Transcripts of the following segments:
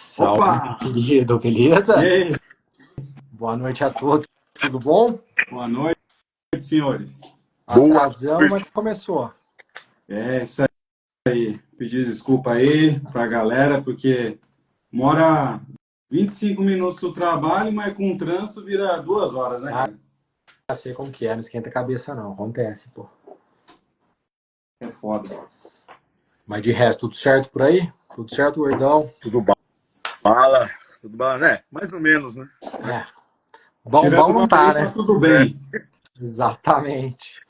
Salve, meu Opa! querido, E beleza? aí? Boa noite a todos, tudo bom? Boa noite, senhores. Boa Atrasamos, mas noite. começou. É isso aí. Pedir desculpa aí pra galera, porque mora 25 minutos do trabalho, mas com o trânsito vira 2 horas, né, Ah, cara? já sei como que é, não esquenta a cabeça não, acontece, pô. É foda. Mas de resto, tudo certo por aí? Tudo certo, gordão? Tudo bala? Tudo bala, né? Mais ou menos, né? É, bom, Tirando bom o não tá, Guarani, tá né? tudo É, bem. Exatamente,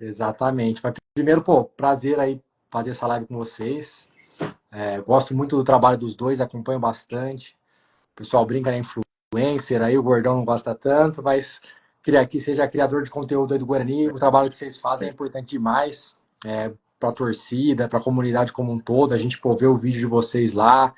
exatamente. Mas primeiro, pô, prazer aí fazer essa live com vocês. Gosto muito do trabalho dos dois, acompanho bastante. O pessoal brinca na influencer, aí o gordão não gosta tanto, mas que seja criador de conteúdo aí do Guarani, o trabalho que vocês fazem é importante demais para a torcida, para a comunidade como um todo. A gente pô, ver o vídeo de vocês lá,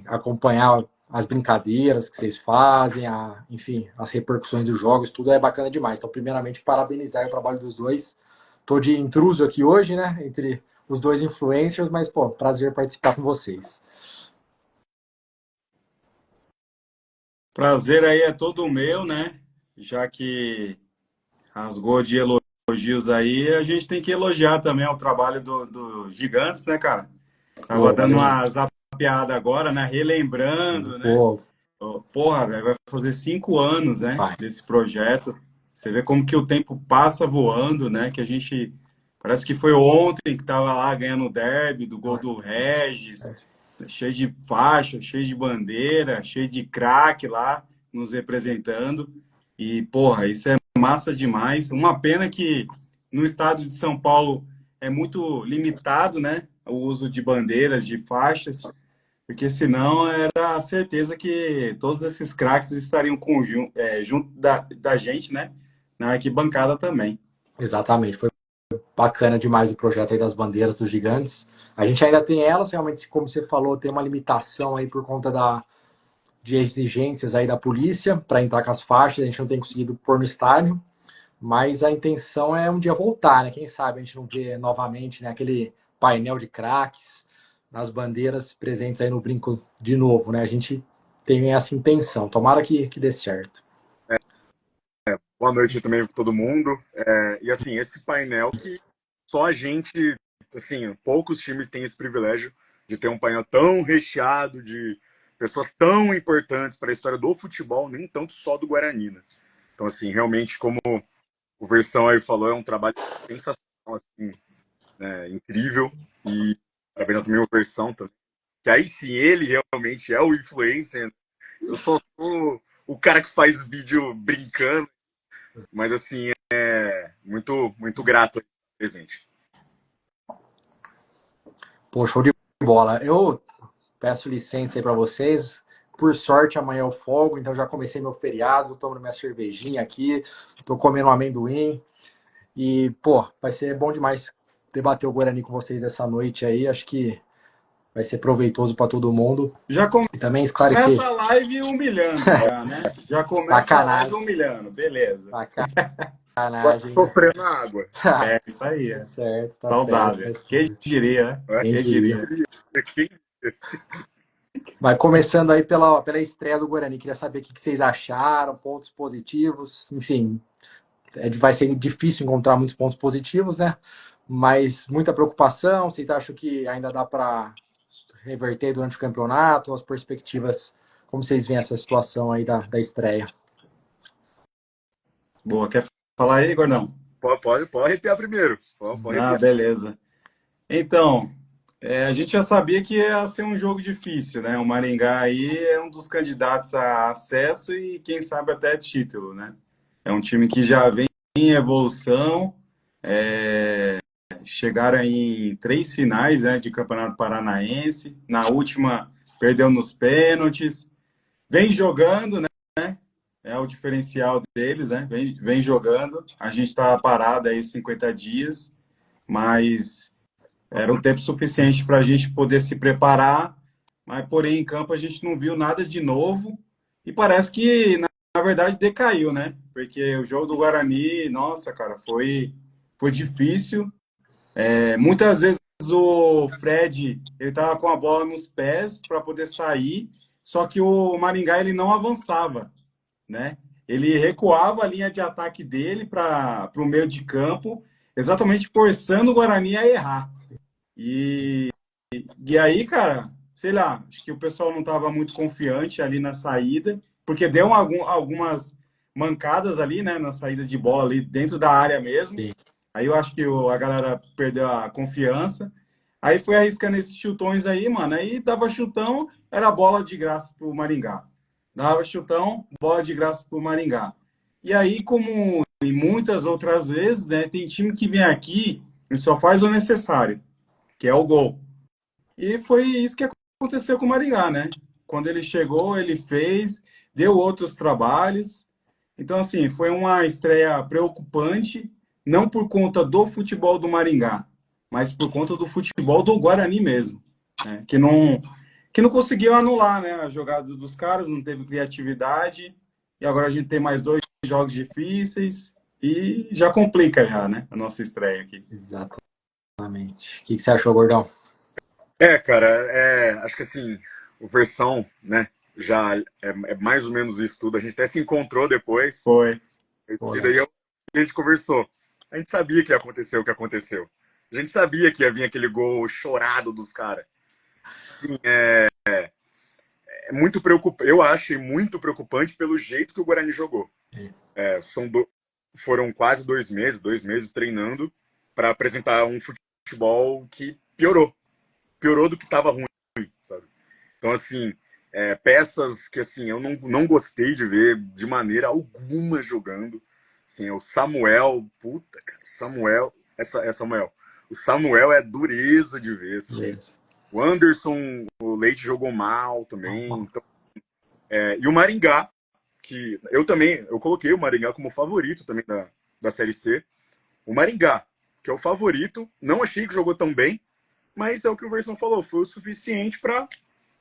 acompanhar as brincadeiras que vocês fazem, enfim, as repercussões dos jogos, tudo é bacana demais. Então, primeiramente, parabenizar o trabalho dos dois. Tô de intruso aqui hoje, né, entre os dois influencers, mas, pô, prazer participar com vocês. Prazer aí é todo meu, né? Já que rasgou de elogios aí, a gente tem que elogiar também o trabalho do Gigantes, né, cara? Tava Pô, dando valeu. uma zapeada agora, né? Relembrando, né? Pô, Porra, velho, vai fazer 5 anos, né, vai. desse projeto. Você vê como que o tempo passa voando, né? Que a gente parece que foi ontem que tava lá ganhando o derby do gol do Regis, cheio de faixa, cheio de bandeira, cheio de craque lá nos representando. E, porra, isso é massa demais. Uma pena que no estado de São Paulo é muito limitado, né? O uso de bandeiras, de faixas. Porque senão era certeza que todos esses craques estariam junto da gente, né? Na arquibancada também. Exatamente, foi bacana demais o projeto aí das bandeiras dos gigantes. A gente ainda tem elas, realmente, como você falou, tem uma limitação aí por conta de exigências aí da polícia para entrar com as faixas, a gente não tem conseguido pôr no estádio, mas a intenção é um dia voltar, né? Quem sabe a gente não vê novamente, né, aquele painel de craques nas bandeiras presentes aí no brinco de novo, né? A gente tem essa intenção, tomara que dê certo. boa noite também para todo mundo. E assim, esse painel que só a gente, assim, poucos times têm esse privilégio de ter um painel tão recheado de pessoas tão importantes para a história do futebol, nem tanto só do Guarani, né? Então, assim, realmente, como o Versão aí falou, é um trabalho sensacional, assim, né? Incrível. E parabéns também ao Versão também. Que aí sim, ele realmente é o influencer. Eu só sou o cara que faz vídeo brincando, mas assim, é muito, muito grato pelo presente. Pô, show de bola. Eu peço licença aí para vocês. Por sorte, amanhã eu folgo, então já comecei meu feriado, tomando minha cervejinha aqui, tô comendo um amendoim. E, pô, vai ser bom demais debater o Guarani com vocês essa noite aí. Acho que vai ser proveitoso para todo mundo. Já E também começa esclarecer. a live humilhando, já, né? Já começa a live Sacanagem. humilhando, beleza. Vai Sacanagem. sofrer na água. É isso aí, Tá é certo, tá certo. saudável. Faz Quem parte. diria, né? Né? Quem Quem diria. diria? Quem- Vai começando aí pela estreia do Guarani. Queria saber o que vocês acharam, pontos positivos, enfim, vai ser difícil encontrar muitos pontos positivos, né? Mas muita preocupação. Vocês acham que ainda dá para reverter durante o campeonato? As perspectivas, como vocês veem essa situação aí da estreia? Boa, quer falar aí, Gordão? pode arrepiar primeiro. Pode Ah, arrepiar. beleza. Então, a gente já sabia que ia ser um jogo difícil, né? O Maringá aí é um dos candidatos a acesso e quem sabe até título, né? É um time que já vem em evolução, chegaram em 3 finais, né, de Campeonato Paranaense. Na última, perdeu nos pênaltis. Vem jogando, né? É o diferencial deles, né? Vem jogando. A gente está parado aí 50 dias, mas era um tempo suficiente para a gente poder se preparar, mas porém em campo a gente não viu nada de novo e parece que na verdade decaiu, né? Porque o jogo do Guarani, nossa, cara, foi difícil. Muitas vezes vezes o Fred, ele tava com a bola nos pés para poder sair, só que o Maringá ele não avançava, né? Ele recuava a linha de ataque dele para o meio de campo, exatamente forçando o Guarani a errar. E aí, cara, sei lá, acho que o pessoal não estava muito confiante ali na saída, porque deu algumas mancadas ali, né, na saída de bola ali dentro da área mesmo. Sim. Aí eu acho que a galera perdeu a confiança. Aí foi arriscando esses chutões aí, mano. Aí dava chutão, era bola de graça pro Maringá. Dava chutão, bola de graça pro Maringá. E aí, como em muitas outras vezes, né, tem time que vem aqui e só faz o necessário, que é o gol. E foi isso que aconteceu com o Maringá, né? Quando ele chegou, ele fez, deu outros trabalhos. Então, assim, foi uma estreia preocupante, não por conta do futebol do Maringá, mas por conta do futebol do Guarani mesmo, né? Que não conseguiu anular, né, a jogada dos caras, não teve criatividade. E agora a gente tem mais 2 jogos difíceis e já complica já, né, a nossa estreia aqui. Exatamente. O que você achou, Gordão? Cara, acho que assim, o versão, né, já é mais ou menos isso tudo. A gente até se encontrou depois, Foi. e daí a gente conversou. A gente sabia que ia acontecer o que aconteceu. A gente sabia que ia vir aquele gol chorado dos caras. Sim, é muito preocupante. Eu achei muito preocupante pelo jeito que o Guarani jogou. Foram quase 2 meses treinando para apresentar um futebol que piorou do que estava ruim, sabe? Então, assim, peças que assim, eu não gostei de ver de maneira alguma jogando. Assim, o Samuel, puta, cara, Samuel. O Samuel é dureza de ver. Assim. O Anderson, o Leite jogou mal também. Então, e o Maringá, que eu coloquei o Maringá como favorito também da Série C. O Maringá, que é o favorito, não achei que jogou tão bem, mas é o que o Verson falou, foi o suficiente para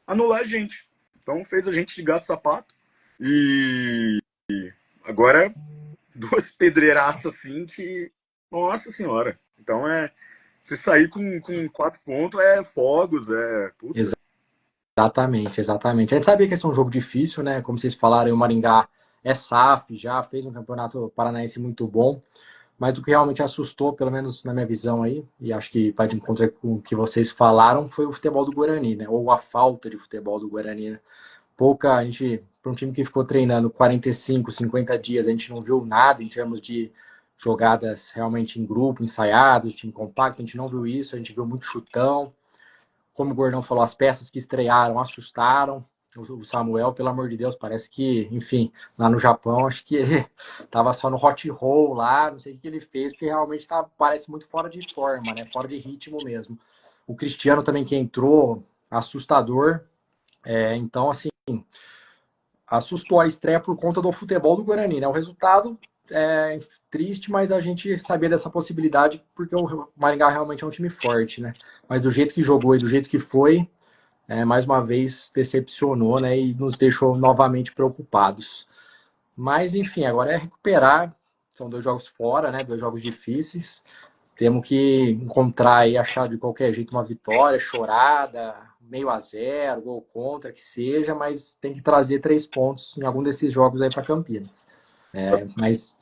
anular a gente. Então fez a gente de gato-sapato. E agora, 2 pedreiraças assim que. Nossa Senhora. Então se sair com 4 pontos, fogos, puta. Exatamente, exatamente. A gente sabia que esse é um jogo difícil, né? Como vocês falaram, o Maringá é SAF, já fez um campeonato paranaense muito bom, mas o que realmente assustou, pelo menos na minha visão aí, e acho que vai de encontro com o que vocês falaram, foi o futebol do Guarani, né? Ou a falta de futebol do Guarani, né? A gente, para um time que ficou treinando 45, 50 dias, a gente não viu nada em termos de jogadas realmente em grupo, ensaiados, time compacto, a gente não viu isso, a gente viu muito chutão. Como o Gordão falou, as peças que estrearam assustaram. O Samuel, pelo amor de Deus, parece que, enfim, lá no Japão, acho que ele estava só no hot roll lá, não sei o que ele fez, porque realmente parece muito fora de forma, né? Fora de ritmo mesmo. O Cristiano também que entrou, assustador. Então, assim, assustou a estreia por conta do futebol do Guarani, né? O resultado é triste, mas a gente sabia dessa possibilidade porque o Maringá realmente é um time forte, né? Mas do jeito que jogou e do jeito que foi, mais uma vez decepcionou, né? E nos deixou novamente preocupados. Mas, enfim, agora é recuperar. São 2 jogos fora, né? 2 jogos difíceis. Temos que encontrar e achar de qualquer jeito uma vitória, chorada, meio a zero, gol contra, que seja, mas tem que trazer 3 pontos em algum desses jogos aí para Campinas. Mas,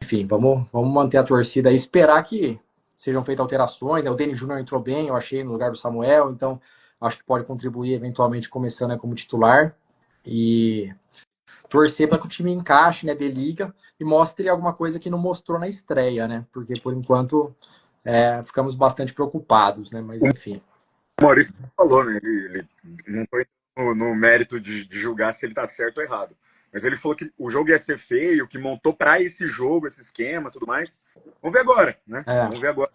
enfim, vamos manter a torcida e esperar que sejam feitas alterações. Né? O Denis Júnior entrou bem, eu achei, no lugar do Samuel, então acho que pode contribuir eventualmente começando como titular. E torcer para que o time encaixe, né, de liga e mostre alguma coisa que não mostrou na estreia, né? Porque por enquanto ficamos bastante preocupados, né? Mas enfim. O Maurício falou, né? Ele não foi no mérito de julgar se ele tá certo ou errado. Mas ele falou que o jogo ia ser feio, que montou para esse jogo, esse esquema, tudo mais. Vamos ver agora, né? Vamos ver agora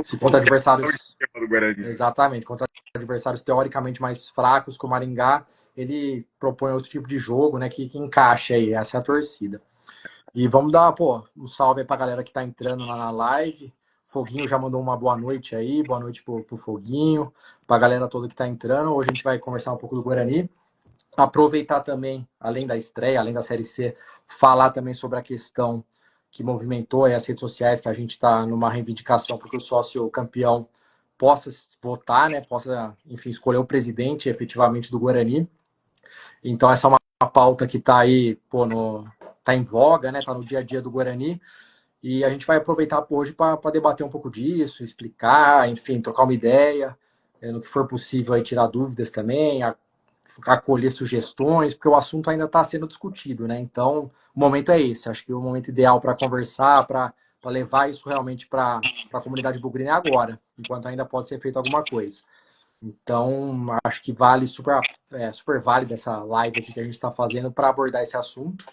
se contra adversários do Guarani. Exatamente, contra adversários teoricamente mais fracos, como o Maringá, ele propõe outro tipo de jogo, né? Que encaixa aí, essa é a torcida. E vamos dar, um salve aí pra galera que tá entrando lá na live. Foguinho já mandou uma boa noite aí, boa noite pro Foguinho, pra galera toda que tá entrando. Hoje a gente vai conversar um pouco do Guarani. Aproveitar também, além da estreia, além da Série C, falar também sobre a questão que movimentou as redes sociais, que a gente está numa reivindicação, porque o sócio campeão possa votar, né, possa, enfim, escolher o presidente efetivamente do Guarani. Então essa é uma pauta que está aí, tá em voga, né, tá no dia a dia do Guarani, e a gente vai aproveitar hoje para debater um pouco disso, explicar, enfim, trocar uma ideia, no que for possível aí tirar dúvidas também, acolher sugestões, porque o assunto ainda está sendo discutido, né? Então, o momento é esse. Acho que o momento ideal para conversar, para levar isso realmente para a comunidade bugrina é agora, enquanto ainda pode ser feito alguma coisa. Então, acho que vale super válida essa live aqui que a gente está fazendo para abordar esse assunto.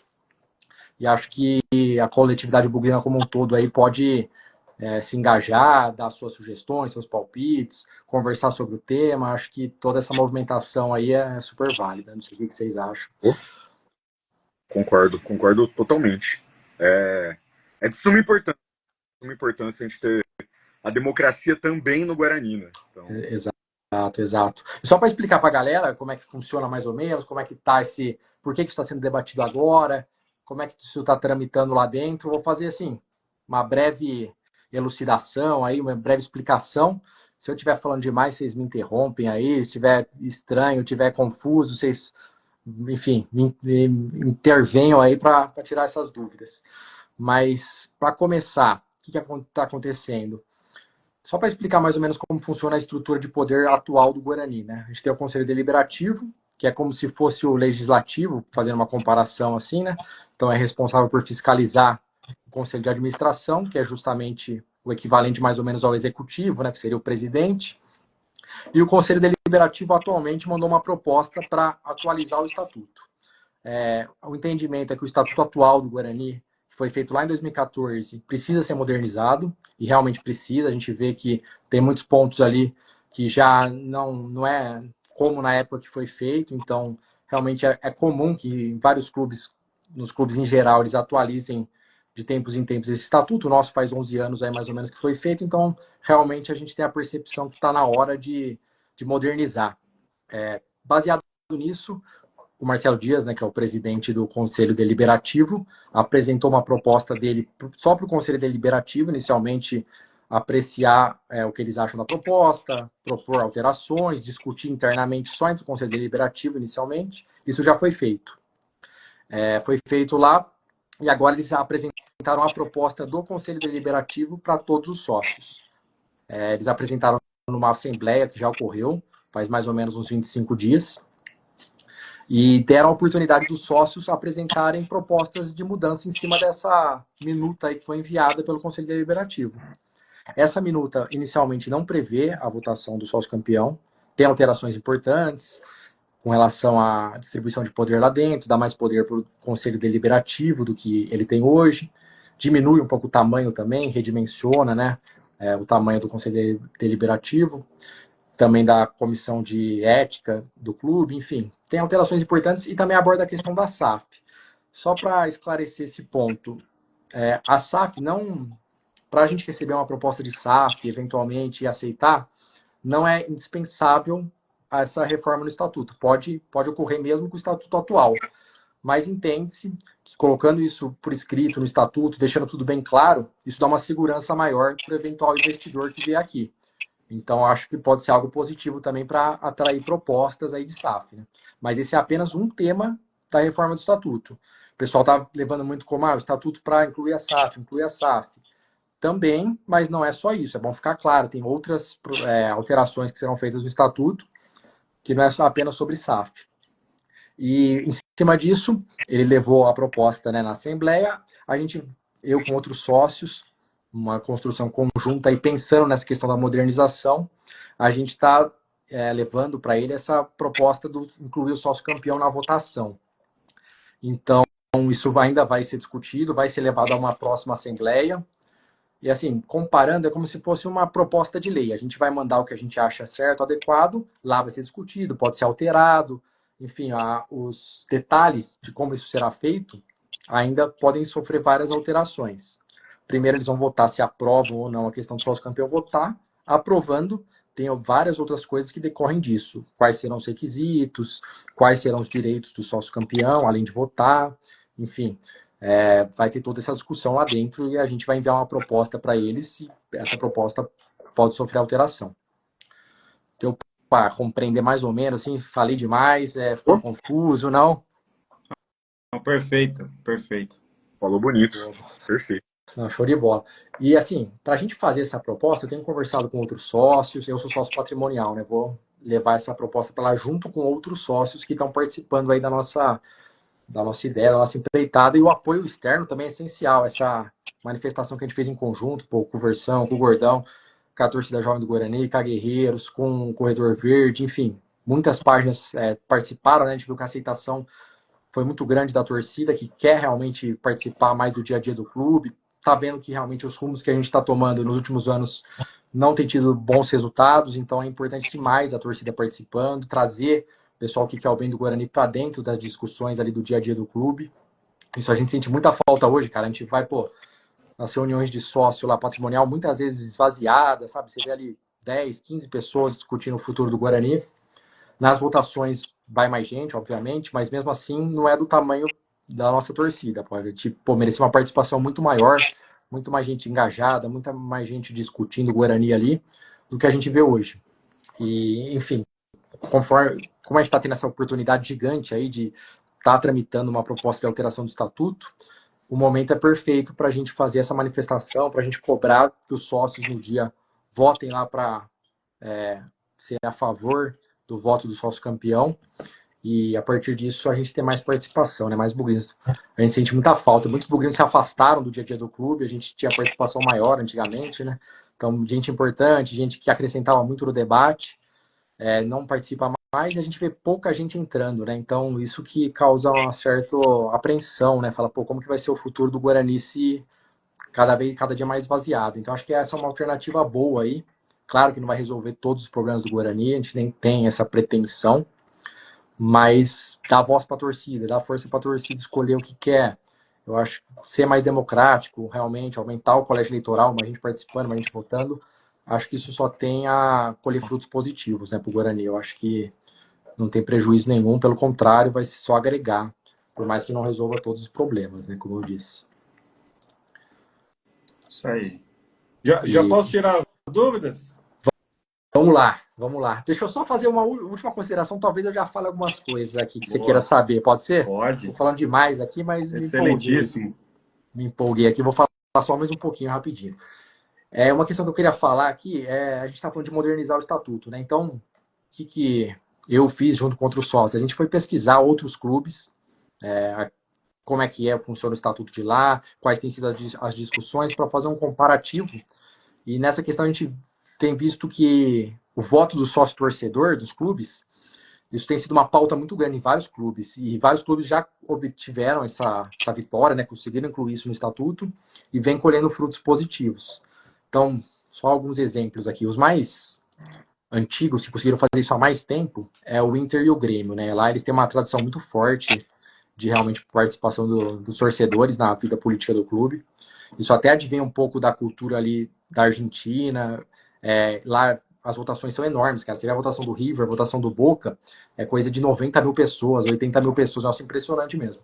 E acho que a coletividade bugrina como um todo aí pode se engajar, dar suas sugestões, seus palpites, conversar sobre o tema. Acho que toda essa movimentação aí é super válida. Não sei o que vocês acham. Concordo totalmente. É de suma importância a gente ter a democracia também no Guarani, né? Então... Exato. E só para explicar para a galera como é que funciona mais ou menos, como é que tá por que isso está sendo debatido agora, como é que isso está tramitando lá dentro, vou fazer assim, uma breve elucidação aí, uma breve explicação. Se eu estiver falando demais, vocês me interrompem aí, se estiver estranho, estiver confuso, vocês, enfim, me intervenham aí para tirar essas dúvidas. Mas, para começar, o que está acontecendo? Só para explicar mais ou menos como funciona a estrutura de poder atual do Guarani, né? A gente tem o Conselho Deliberativo, que é como se fosse o Legislativo, fazendo uma comparação assim, né? Então é responsável por fiscalizar o Conselho de Administração, que é justamente o equivalente mais ou menos ao Executivo, né? Que seria o presidente. E o Conselho Deliberativo atualmente mandou uma proposta para atualizar o Estatuto. O entendimento é que o Estatuto atual do Guarani, que foi feito lá em 2014, precisa ser modernizado, e realmente precisa. A gente vê que tem muitos pontos ali que já não é como na época que foi feito, então realmente é comum que em vários clubes, nos clubes em geral, eles atualizem de tempos em tempos esse estatuto. O nosso faz 11 anos aí mais ou menos que foi feito, então realmente a gente tem a percepção que está na hora de modernizar. Baseado nisso, o Marcelo Dias, né, que é o presidente do Conselho Deliberativo, apresentou uma proposta dele só para o Conselho Deliberativo, inicialmente apreciar o que eles acham da proposta, propor alterações, discutir internamente só entre o Conselho Deliberativo inicialmente. Isso já foi feito. Foi feito lá, e agora eles apresentaram a proposta do Conselho Deliberativo para todos os sócios. Eles apresentaram numa assembleia que já ocorreu, faz mais ou menos uns 25 dias, e deram a oportunidade dos sócios apresentarem propostas de mudança em cima dessa minuta aí que foi enviada pelo Conselho Deliberativo. Essa minuta inicialmente não prevê a votação do sócio campeão, tem alterações importantes com relação à distribuição de poder lá dentro, dá mais poder para o Conselho Deliberativo do que ele tem hoje, diminui um pouco o tamanho também, redimensiona, né, o tamanho do Conselho Deliberativo, também da comissão de ética do clube, enfim, tem alterações importantes, e também aborda a questão da SAF. Só para esclarecer esse ponto, a SAF não, para a gente receber uma proposta de SAF, eventualmente, e aceitar, não é indispensável essa reforma no estatuto. Pode ocorrer mesmo com o estatuto atual, mas entende-se que colocando isso por escrito no estatuto, deixando tudo bem claro, isso dá uma segurança maior para o eventual investidor que vier aqui. Então, acho que pode ser algo positivo também para atrair propostas aí de SAF, né? Mas esse é apenas um tema da reforma do Estatuto. O pessoal está levando muito como o Estatuto para incluir a SAF. Também, mas não é só isso. É bom ficar claro, tem outras alterações que serão feitas no Estatuto, que não é só apenas sobre SAF. E, em cima disso, ele levou a proposta, né, na Assembleia. Eu com outros sócios, uma construção conjunta e pensando nessa questão da modernização, a gente está levando para ele essa proposta de incluir o sócio campeão na votação. Então, isso ainda vai ser discutido, vai ser levado a uma próxima assembleia. E assim, comparando, é como se fosse uma proposta de lei. A gente vai mandar o que a gente acha certo, adequado, lá vai ser discutido, pode ser alterado, enfim, os detalhes de como isso será feito ainda podem sofrer várias alterações. Primeiro, eles vão votar se aprovam ou não a questão do sócio campeão votar. Aprovando, tem várias outras coisas que decorrem disso. Quais serão os requisitos, quais serão os direitos do sócio campeão, além de votar, enfim. Vai ter toda essa discussão lá dentro e a gente vai enviar uma proposta para eles e essa proposta pode sofrer alteração. Deu para compreender mais ou menos, assim? Falei demais, ficou confuso, não? Não, perfeito, perfeito. Falou bonito. Perfeito. Não, show de bola. E assim, para a gente fazer essa proposta, eu tenho conversado com outros sócios, eu sou sócio patrimonial, né? Vou levar essa proposta para lá junto com outros sócios que estão participando aí da nossa ideia, da nossa empreitada, e o apoio externo também é essencial. Essa manifestação que a gente fez em conjunto, pô, com o Versão, com o Gordão, com a torcida jovem do Guarani, com a Guerreiros, com o Corredor Verde, enfim, muitas páginas participaram, né? A gente viu que a aceitação foi muito grande da torcida, que quer realmente participar mais do dia a dia do clube, tá vendo que realmente os rumos que a gente está tomando nos últimos anos não tem tido bons resultados, então é importante demais a torcida participando, trazer o pessoal que quer o bem do Guarani para dentro das discussões ali do dia a dia do clube. Isso a gente sente muita falta hoje, cara. A gente vai, nas reuniões de sócio lá patrimonial, muitas vezes esvaziadas, sabe? Você vê ali 10, 15 pessoas discutindo o futuro do Guarani. Nas votações vai mais gente, obviamente, mas mesmo assim não é do tamanho da nossa torcida. Tipo, merecia uma participação muito maior, muito mais gente engajada, muita mais gente discutindo o Guarani ali do que a gente vê hoje. E, enfim, como a gente está tendo essa oportunidade gigante aí de estar tramitando uma proposta de alteração do estatuto, o momento é perfeito para a gente fazer essa manifestação, para a gente cobrar que os sócios no dia votem lá para ser a favor do voto do sócio campeão, e a partir disso a gente tem mais participação, né? Mais buguismo. A gente sente muita falta. Muitos buguistas se afastaram do dia a dia do clube, a gente tinha participação maior antigamente, né? Então, gente importante, gente que acrescentava muito no debate, não participa mais, e a gente vê pouca gente entrando, né? Então, isso que causa uma certa apreensão, né? Fala, pô, como que vai ser o futuro do Guarani se cada dia mais esvaziado? Então, acho que essa é uma alternativa boa aí. Claro que não vai resolver todos os problemas do Guarani, a gente nem tem essa pretensão, mas dá voz para a torcida, dá força para a torcida escolher o que quer. Eu acho que ser mais democrático, realmente, aumentar o colégio eleitoral, mais gente participando, mais gente votando, acho que isso só tem a colher frutos positivos, né, para o Guarani. Eu acho que não tem prejuízo nenhum, pelo contrário, vai só agregar, por mais que não resolva todos os problemas, né, como eu disse. Isso aí. Já posso tirar as dúvidas? Vamos lá. Deixa eu só fazer uma última consideração, talvez eu já fale algumas coisas aqui que Boa. você queira saber, pode ser? Pode. Estou falando demais aqui, mas Excelentíssimo. Me empolguei aqui, vou falar só mais um pouquinho rapidinho. Uma questão que eu queria falar aqui, a gente está falando de modernizar o estatuto, né? Então, o que eu fiz junto com outros sócios? A gente foi pesquisar outros clubes, como é que funciona o estatuto de lá, quais têm sido as discussões, para fazer um comparativo. E nessa questão a gente tem visto que o voto do sócio-torcedor dos clubes, isso tem sido uma pauta muito grande em vários clubes, e vários clubes já obtiveram essa vitória, né, conseguiram incluir isso no estatuto, e vem colhendo frutos positivos. Então, só alguns exemplos aqui. Os mais antigos, que conseguiram fazer isso há mais tempo, é o Inter e o Grêmio, né? Lá eles têm uma tradição muito forte de realmente participação dos torcedores na vida política do clube. Isso até advém um pouco da cultura ali da Argentina. Lá as votações são enormes, cara. Você vê a votação do River, a votação do Boca, é coisa de 90 mil pessoas, 80 mil pessoas. Nossa, impressionante mesmo.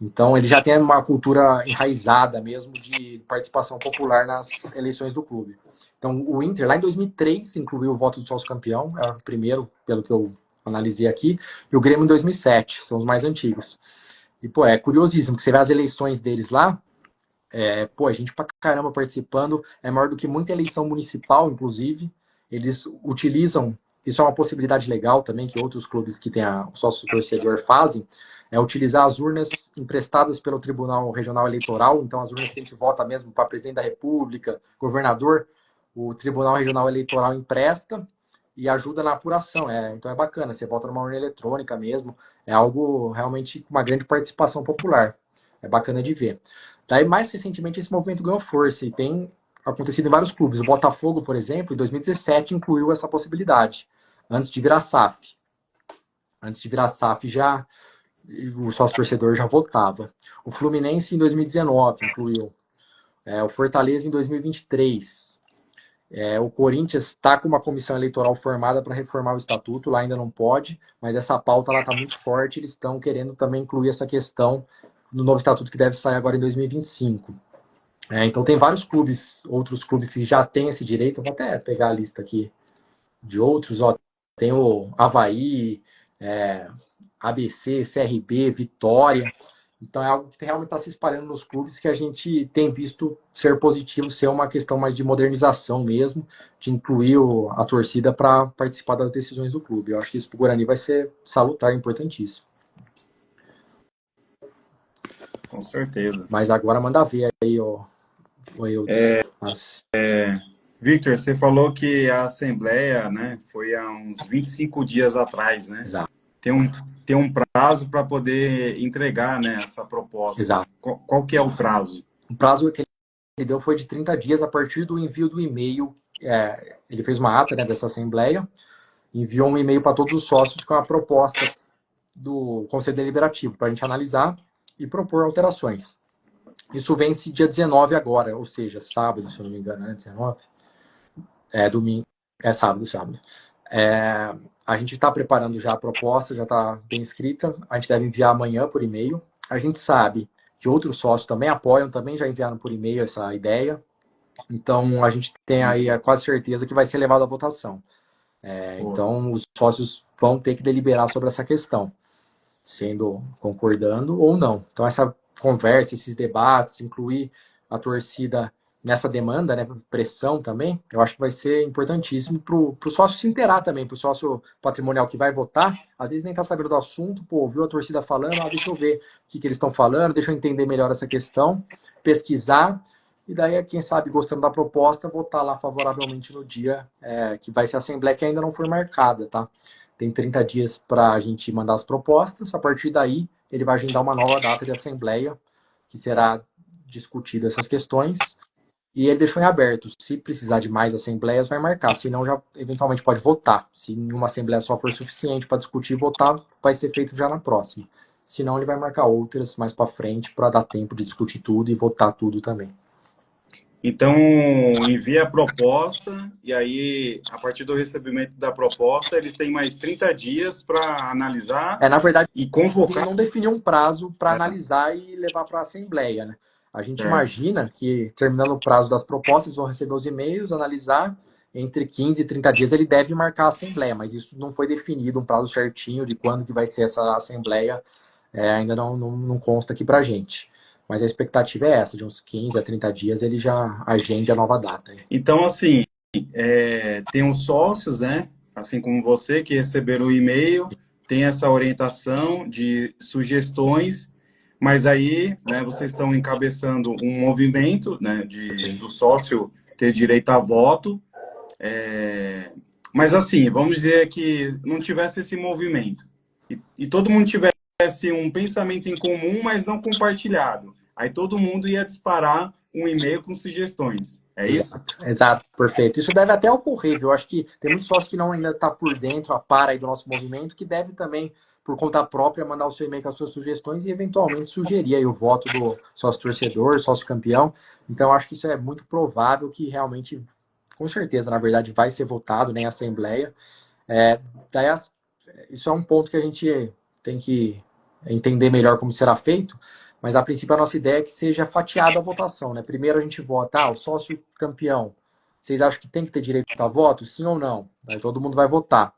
Então, ele já tem uma cultura enraizada mesmo de participação popular nas eleições do clube. Então, o Inter, lá em 2003, incluiu o voto do sócio campeão, é o primeiro, pelo que eu analisei aqui, e o Grêmio em 2007, são os mais antigos. E, pô, é curiosíssimo que você vê as eleições deles lá, a gente pra caramba participando, é maior do que muita eleição municipal, inclusive. Eles utilizam, isso é uma possibilidade legal também, que outros clubes que têm o sócio torcedor fazem, é utilizar as urnas emprestadas pelo Tribunal Regional Eleitoral, então as urnas que a gente vota mesmo para presidente da República, governador, o Tribunal Regional Eleitoral empresta e ajuda na apuração. Então é bacana, você vota numa urna eletrônica mesmo, é algo realmente com uma grande participação popular. É bacana de ver. Daí, mais recentemente, esse movimento ganhou força e tem acontecido em vários clubes. O Botafogo, por exemplo, em 2017 incluiu essa possibilidade, antes de virar SAF. Antes de virar SAF, já o sócio-torcedor já votava. O Fluminense, em 2019, incluiu. O Fortaleza, em 2023. O Corinthians está com uma comissão eleitoral formada para reformar o estatuto, lá ainda não pode, mas essa pauta está muito forte, eles estão querendo também incluir essa questão no novo estatuto que deve sair agora em 2025. Então tem vários clubes, outros clubes que já têm esse direito, eu vou até pegar a lista aqui de outros, ó, tem o Avaí, ABC, CRB, Vitória. Então é algo que realmente está se espalhando nos clubes que a gente tem visto ser positivo, ser uma questão mais de modernização mesmo, de incluir a torcida para participar das decisões do clube. Eu acho que isso para o Guarani vai ser salutar, importantíssimo. Com certeza. Mas agora manda ver aí, o Eudes. Victor, você falou que a Assembleia, né, foi há uns 25 dias atrás, né? Exato. Tem um prazo para poder entregar, né, essa proposta. Exato. Qual que é o prazo? O prazo que ele deu foi de 30 dias a partir do envio do e-mail. Ele fez uma ata, né, dessa Assembleia, enviou um e-mail para todos os sócios com a proposta do Conselho Deliberativo para a gente analisar e propor alterações. Isso vence dia 19 agora, ou seja, sábado, se eu não me engano, né? 19? Domingo. Sábado. A gente está preparando já a proposta, já está bem escrita. A gente deve enviar amanhã por e-mail. A gente sabe que outros sócios também apoiam, também já enviaram por e-mail essa ideia. Então, a gente tem aí a quase certeza que vai ser levado à votação. Então, os sócios vão ter que deliberar sobre essa questão, concordando ou não. Então, essa conversa, esses debates, incluir a torcida nessa demanda, né, pressão também, eu acho que vai ser importantíssimo para o sócio se inteirar também, para o sócio patrimonial que vai votar, às vezes nem está sabendo do assunto, ouviu a torcida falando, deixa eu ver o que eles estão falando, deixa eu entender melhor essa questão, pesquisar, e daí, quem sabe, gostando da proposta, votar lá favoravelmente no dia que vai ser a Assembleia, que ainda não foi marcada, tá? Tem 30 dias para a gente mandar as propostas, a partir daí ele vai agendar uma nova data de Assembleia, que será discutida essas questões, e ele deixou em aberto. Se precisar de mais assembleias, vai marcar. Se não, já eventualmente pode votar. Se uma assembleia só for suficiente para discutir e votar, vai ser feito já na próxima. Se não, ele vai marcar outras mais para frente para dar tempo de discutir tudo e votar tudo também. Então, envia a proposta e aí, a partir do recebimento da proposta, eles têm mais 30 dias para analisar na verdade, e convocar. Ele não definiu um prazo para analisar e levar para a Assembleia, né? A gente imagina que, terminando o prazo das propostas, eles vão receber os e-mails, analisar, entre 15 e 30 dias ele deve marcar a Assembleia, mas isso não foi definido, um prazo certinho de quando que vai ser essa Assembleia, ainda não consta aqui para a gente. Mas a expectativa é essa, de uns 15 a 30 dias ele já agende a nova data. Então, assim, tem os sócios, né? Assim como você, que receberam o e-mail, tem essa orientação de sugestões, mas aí, né, vocês estão encabeçando um movimento, né, do sócio ter direito a voto. Mas assim, vamos dizer que não tivesse esse movimento e todo mundo tivesse um pensamento em comum, mas não compartilhado. Aí todo mundo ia disparar um e-mail com sugestões. É isso? Exato, perfeito. Isso deve até ocorrer, viu? Eu acho que tem muitos sócios que não ainda está por dentro, a par aí do nosso movimento, que deve também, por conta própria, mandar o seu e-mail com as suas sugestões e eventualmente sugerir aí o voto do sócio torcedor, sócio campeão. Então, eu acho que isso é muito provável que realmente, com certeza, na verdade, vai ser votado, né, em Assembleia. Isso é um ponto que a gente tem que entender melhor como será feito, mas a princípio a nossa ideia é que seja fatiada a votação, né? Primeiro a gente vota, o sócio campeão, vocês acham que tem que ter direito a voto? Sim ou não? Aí todo mundo vai votar.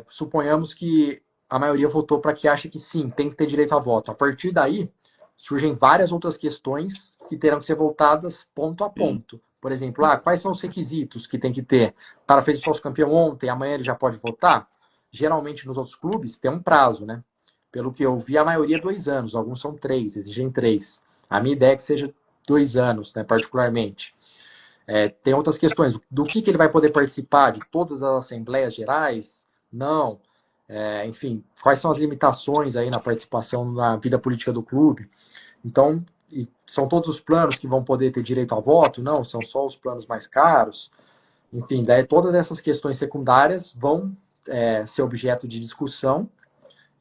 Suponhamos que a maioria votou para que acha que sim, tem que ter direito a voto. A partir daí, surgem várias outras questões que terão que ser votadas ponto a ponto. Por exemplo, quais são os requisitos que tem que ter? O cara fez o sócio campeão ontem, amanhã ele já pode votar? Geralmente nos outros clubes tem um prazo, né? Pelo que eu vi, a maioria é 2 anos, alguns são 3, exigem 3. A minha ideia é que seja 2 anos, né, particularmente. Tem outras questões, do que ele vai poder participar, de todas as assembleias gerais? Não. Enfim, quais são as limitações aí na participação na vida política do clube? Então, são todos os planos que vão poder ter direito ao voto? Não, são só os planos mais caros. Enfim, daí todas essas questões secundárias vão ser objeto de discussão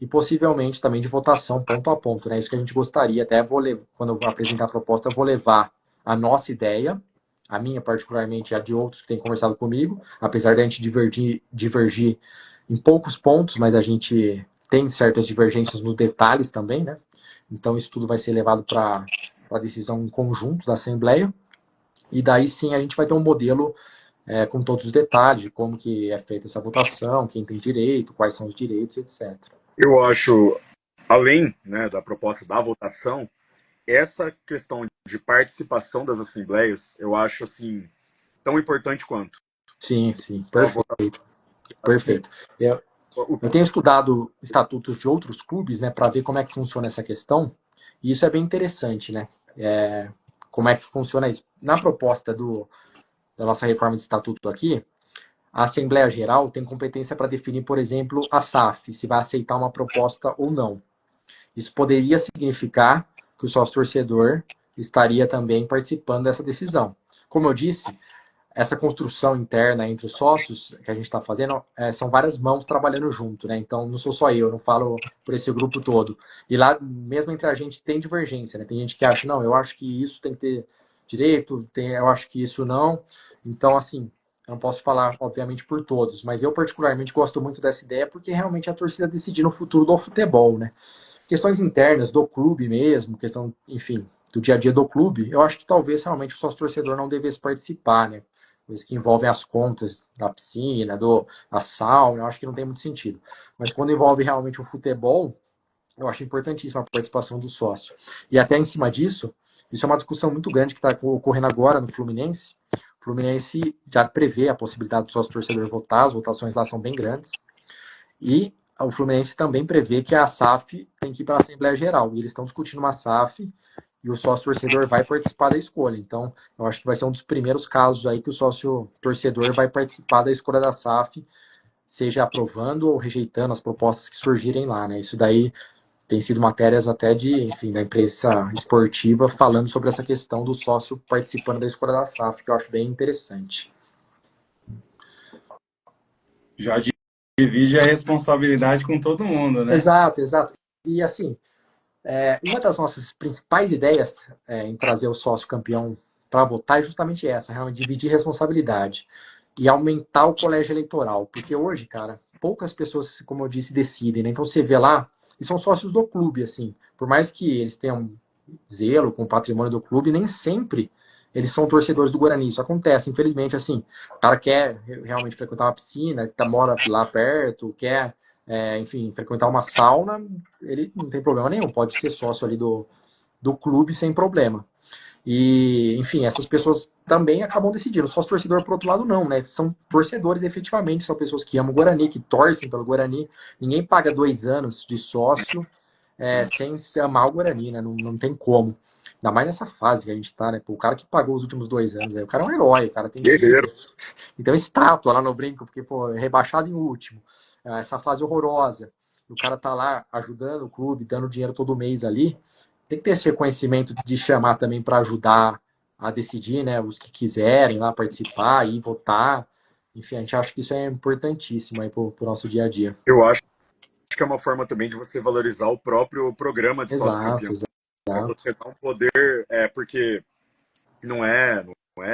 e possivelmente também de votação ponto a ponto, né? Isso que a gente gostaria, até quando eu vou apresentar a proposta, eu vou levar a nossa ideia, a minha particularmente, e a de outros que têm conversado comigo, apesar de a gente divergir em poucos pontos, mas a gente tem certas divergências nos detalhes também, né? Então isso tudo vai ser levado para a decisão em conjunto da Assembleia, e daí sim a gente vai ter um modelo com todos os detalhes de como que é feita essa votação, quem tem direito, quais são os direitos, etc. Eu acho, além, né, da proposta da votação, essa questão de participação das assembleias, eu acho assim tão importante quanto. Sim, sim, Então, a votação, perfeito, acho que perfeito. Eu tenho estudado estatutos de outros clubes, né, para ver como é que funciona essa questão, e isso é bem interessante, né? Como é que funciona isso? Na proposta da nossa reforma de estatuto aqui, a Assembleia Geral tem competência para definir, por exemplo, a SAF, se vai aceitar uma proposta ou não. Isso poderia significar que o sócio-torcedor estaria também participando dessa decisão. Como eu disse, essa construção interna entre os sócios que a gente está fazendo são várias mãos trabalhando junto, né? Então não sou só eu, não falo por esse grupo todo. E lá, mesmo entre a gente, tem divergência, né? Tem gente que acha, não, eu acho que isso tem que ter direito, eu acho que isso não. Então, assim, eu não posso falar, obviamente, por todos, mas eu particularmente gosto muito dessa ideia porque realmente a torcida decidir no futuro do futebol, né? Questões internas do clube mesmo, questão, enfim, do dia a dia do clube, eu acho que talvez realmente o sócio torcedor não devesse participar, né? Coisas que envolvem as contas da piscina, da sauna, eu acho que não tem muito sentido. Mas quando envolve realmente o futebol, eu acho importantíssima a participação do sócio. E até em cima disso, isso é uma discussão muito grande que está ocorrendo agora no Fluminense. O Fluminense já prevê a possibilidade do sócio torcedor votar, as votações lá são bem grandes. E o Fluminense também prevê que a SAF tem que ir para a Assembleia Geral. E eles estão discutindo uma SAF e o sócio torcedor vai participar da escolha. Então, eu acho que vai ser um dos primeiros casos aí que o sócio torcedor vai participar da escolha da SAF, seja aprovando ou rejeitando as propostas que surgirem lá, né? Isso daí tem sido matérias até enfim, da imprensa esportiva falando sobre essa questão do sócio participando da escolha da SAF, que eu acho bem interessante. Já divide a responsabilidade com todo mundo, né? Exato, exato. E assim, uma das nossas principais ideias em trazer o sócio campeão para votar é justamente essa, realmente dividir responsabilidade e aumentar o colégio eleitoral. Porque hoje, cara, poucas pessoas, como eu disse, decidem, né? Então você vê lá, e são sócios do clube, assim. Por mais que eles tenham zelo com o patrimônio do clube, nem sempre eles são torcedores do Guarani. Isso acontece, infelizmente, assim. O cara quer realmente frequentar uma piscina, mora lá perto, quer enfim, frequentar uma sauna, ele não tem problema nenhum, pode ser sócio ali do clube sem problema. E, enfim, essas pessoas também acabam decidindo. Sócio torcedor, por outro lado, não, né? São torcedores efetivamente, são pessoas que amam o Guarani, que torcem pelo Guarani. Ninguém paga 2 anos de sócio sem se amar o Guarani, né? Não, não tem como. Ainda mais nessa fase que a gente tá, né? Pô, o cara que pagou os últimos 2 anos, o cara é um herói, o cara tem guerreiro. então, estátua lá no brinco, porque, pô, é rebaixado em último. Essa fase horrorosa. O cara tá lá ajudando o clube, dando dinheiro todo mês ali. Tem que ter esse reconhecimento de chamar também para ajudar a decidir, né? Os que quiserem lá participar e votar. Enfim, a gente acha que isso é importantíssimo aí pro nosso dia a dia. Eu acho que é uma forma também de você valorizar o próprio programa de sócio Exato, campeão. É exato. você dar um poder, porque não é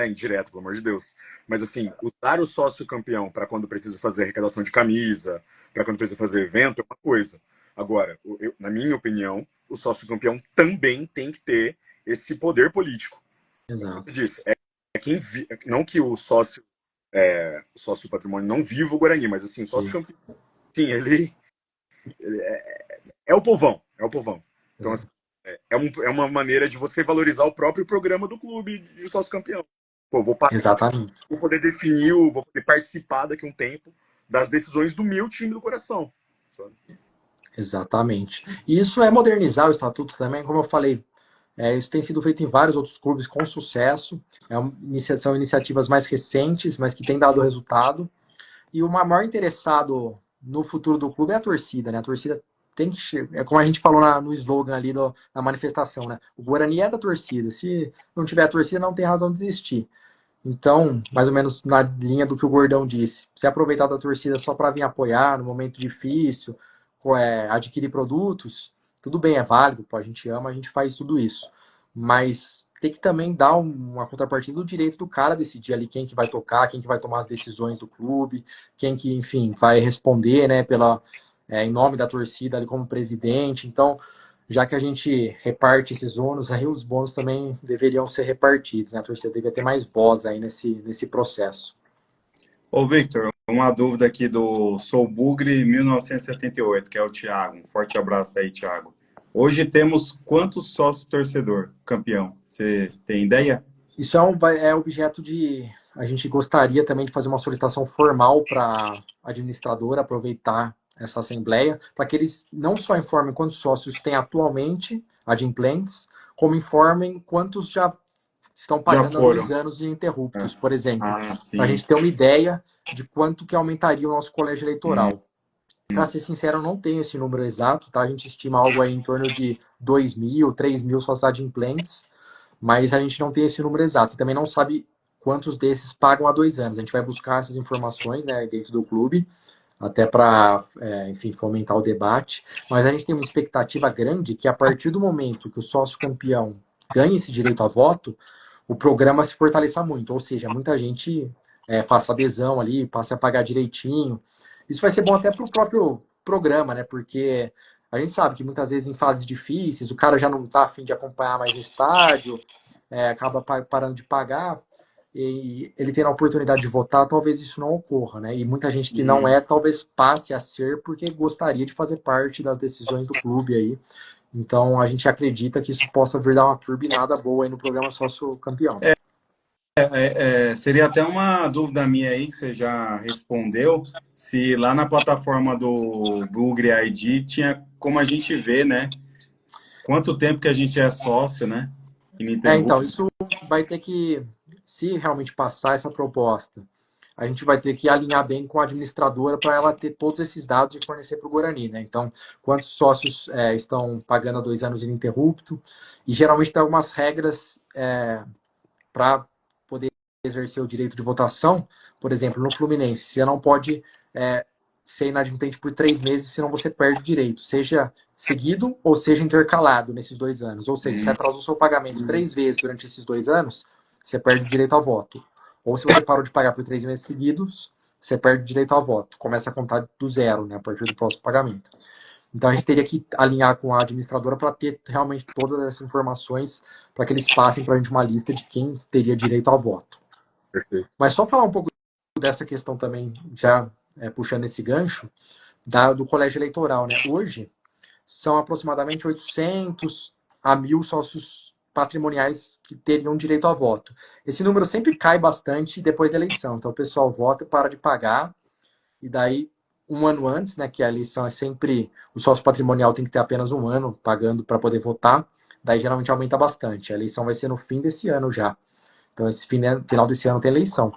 indireto, pelo amor de Deus. Mas assim, usar o sócio campeão para quando precisa fazer arrecadação de camisa, para quando precisa fazer evento, é uma coisa. Agora, na minha opinião, o sócio campeão também tem que ter esse poder político. Como você Exato. disse, não que o sócio patrimônio não viva o Guarani, mas assim, o sócio Sim, campeão, sim, ele é o povão, é o povão. Então, assim, exato. é uma maneira de você valorizar o próprio programa do clube de sócio campeão. Pô, vou pagar, Exatamente. vou poder vou poder participar daqui a um tempo das decisões do meu time do coração. Sabe? Exatamente. E isso é modernizar o estatuto também, como eu falei. Isso tem sido feito em vários outros clubes com sucesso. São iniciativas mais recentes, mas que têm dado resultado. E o maior interessado no futuro do clube é a torcida, né? A torcida tem que. É como a gente falou no slogan ali na manifestação, né? O Guarani é da torcida. Se não tiver a torcida, não tem razão de existir. Então, mais ou menos na linha do que o Gordão disse, se aproveitar da torcida só para vir apoiar no momento difícil, adquirir produtos, tudo bem, é válido, pô, a gente ama, a gente faz tudo isso. Mas tem que também dar uma contrapartida do direito do cara decidir ali quem que vai tocar, quem que vai tomar as decisões do clube, quem que, enfim, vai responder, né, em nome da torcida ali como presidente. Então, já que a gente reparte esses ônus, aí os bônus também deveriam ser repartidos, né? A torcida deveria ter mais voz aí nesse processo. Ô, Victor, uma dúvida aqui do Sou Bugre 1978, que é o Thiago. Um forte abraço aí, Thiago. Hoje temos quantos sócios torcedor campeão? Você tem ideia? Isso é objeto de. A gente gostaria também de fazer uma solicitação formal para a administradora aproveitar essa assembleia, para que eles não só informem quantos sócios tem atualmente, adimplentes, como informem quantos já estão Já pagando há foram. 2 anos É. ininterruptos, por exemplo, Ah, para a sim. gente ter uma ideia de quanto que aumentaria o nosso colégio eleitoral. Para ser sincero, eu não tenho esse número exato, tá? A gente estima algo aí em torno de 2.000, 3.000 sócios adimplentes, mas a gente não tem esse número exato. E também não sabe quantos desses pagam há 2 anos. A gente vai buscar essas informações, né, dentro do clube, até para, enfim, fomentar o debate. Mas a gente tem uma expectativa grande que a partir do momento que o sócio campeão ganhe esse direito a voto, o programa se fortaleça muito. Ou seja, muita gente faça adesão ali, passe a pagar direitinho. Isso vai ser bom até para o próprio programa, né? Porque a gente sabe que muitas vezes em fases difíceis o cara já não está afim de acompanhar mais o estádio, acaba parando de pagar, e ele tendo a oportunidade de votar, talvez isso não ocorra, né? E muita gente que não Uhum. talvez passe a ser porque gostaria de fazer parte das decisões do clube aí. Então a gente acredita que isso possa vir dar uma turbinada boa aí no programa Sócio Campeão. Seria até uma dúvida minha aí, que você já respondeu, se lá na plataforma do Google ID tinha como a gente ver, né? Quanto tempo que a gente é sócio, né? Então, Ininterrupto. isso vai ter que, se realmente passar essa proposta, a gente vai ter que alinhar bem com a administradora para ela ter todos esses dados e fornecer para o Guarani, né? Então, quantos sócios estão pagando há 2 anos ininterrupto, e geralmente tem algumas regras para poder exercer o direito de votação. Por exemplo, no Fluminense, você não pode ser inadimplente por 3 meses, senão você perde o direito, seja seguido ou seja intercalado nesses 2 anos. Ou seja, você atrasou o seu pagamento 3 vezes durante esses 2 anos, você perde o direito ao voto. Ou se você parou de pagar por 3 meses seguidos, você perde o direito ao voto. Começa a contar do zero, né, a partir do próximo pagamento. Então a gente teria que alinhar com a administradora para ter realmente todas essas informações para que eles passem para a gente uma lista de quem teria direito ao voto. Perfeito. Mas só falar um pouco dessa questão também, já puxando esse gancho, do colégio eleitoral, né? Hoje são aproximadamente 800 a 1.000 sócios patrimoniais que teriam direito a voto. Esse número sempre cai bastante depois da eleição. Então o pessoal vota e para de pagar, e daí um ano antes, né, que a eleição é sempre, o sócio patrimonial tem que ter apenas um ano pagando para poder votar, daí geralmente aumenta bastante. A eleição vai ser no fim desse ano já. Então esse final desse ano tem eleição.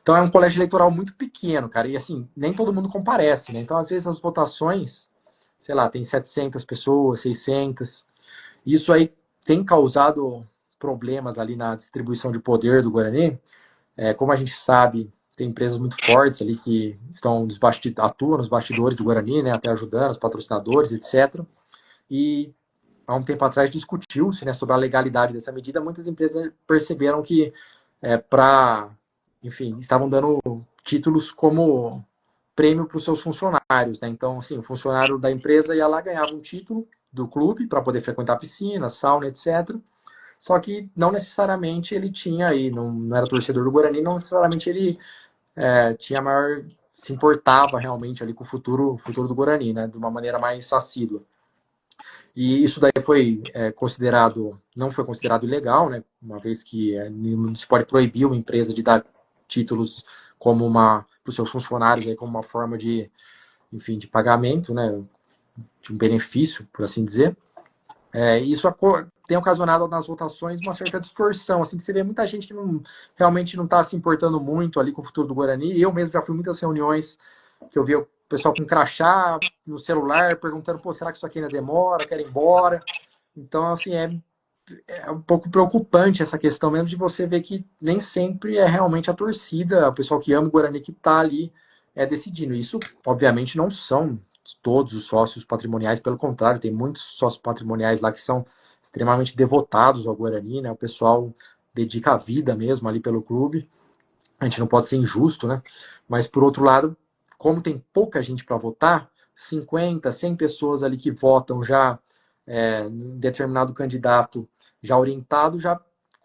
Então é um colégio eleitoral muito pequeno, cara, e assim, nem todo mundo comparece, né? Então às vezes as votações, sei lá, tem 700 pessoas, 600. Isso aí tem causado problemas ali na distribuição de poder do Guarani. Como a gente sabe, tem empresas muito fortes ali que atuam nos bastidores do Guarani, né, até ajudando os patrocinadores, etc. E há um tempo atrás discutiu-se, né, sobre a legalidade dessa medida. Muitas empresas perceberam que enfim, estavam dando títulos como prêmio para os seus funcionários, né? Então, assim, o funcionário da empresa ia lá, ganhava um título do clube para poder frequentar a piscina, sauna, etc. Só que não necessariamente ele tinha aí, não era torcedor do Guarani, não necessariamente ele tinha maior, se importava realmente ali com o futuro do Guarani, né? De uma maneira mais assídua. E isso daí não foi considerado ilegal, né? Uma vez que não se pode proibir uma empresa de dar títulos como para os seus funcionários aí, como uma forma de, enfim, de pagamento, né? De um benefício, por assim dizer. Isso tem ocasionado nas votações uma certa distorção, assim, que você vê muita gente que realmente não está se importando muito ali com o futuro do Guarani. Eu mesmo já fui em muitas reuniões que eu vi o pessoal com crachá no celular, perguntando, pô, será que isso aqui ainda demora, quer ir embora? Então, assim, é um pouco preocupante essa questão mesmo de você ver que nem sempre é realmente a torcida, o pessoal que ama o Guarani que está ali decidindo. Isso, obviamente, não são todos os sócios patrimoniais, pelo contrário, tem muitos sócios patrimoniais lá que são extremamente devotados ao Guarani, né? O pessoal dedica a vida mesmo ali pelo clube. A gente não pode ser injusto, né? Mas, por outro lado, como tem pouca gente para votar, 50, 100 pessoas ali que votam já em determinado candidato já orientado, já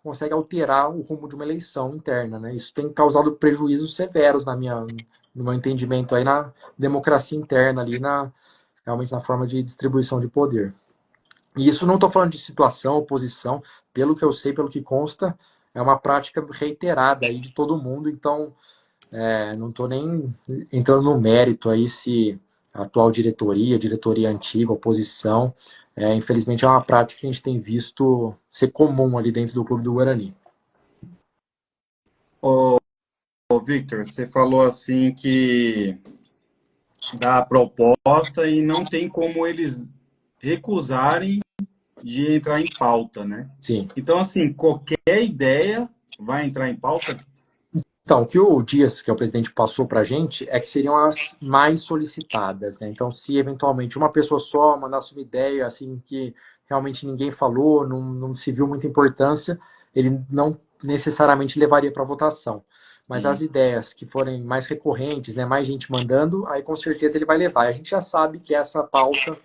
consegue alterar o rumo de uma eleição interna, né? Isso tem causado prejuízos severos no meu entendimento aí na democracia interna ali, realmente na forma de distribuição de poder. E isso não estou falando de situação, oposição, pelo que eu sei, pelo que consta, é uma prática reiterada aí de todo mundo, então não estou nem entrando no mérito aí se a atual diretoria antiga, oposição, infelizmente é uma prática que a gente tem visto ser comum ali dentro do Clube do Guarani. Ô, Victor, você falou assim que dá a proposta e não tem como eles recusarem de entrar em pauta, né? Sim. Então, assim, qualquer ideia vai entrar em pauta? Então, o que o Dias, que é o presidente, passou para a gente é que seriam as mais solicitadas, né? Então, se eventualmente uma pessoa só mandasse uma ideia assim que realmente ninguém falou, não se viu muita importância, ele não necessariamente levaria para votação. Mas as ideias que forem mais recorrentes, né, mais gente mandando, aí com certeza ele vai levar. A gente já sabe que essa pauta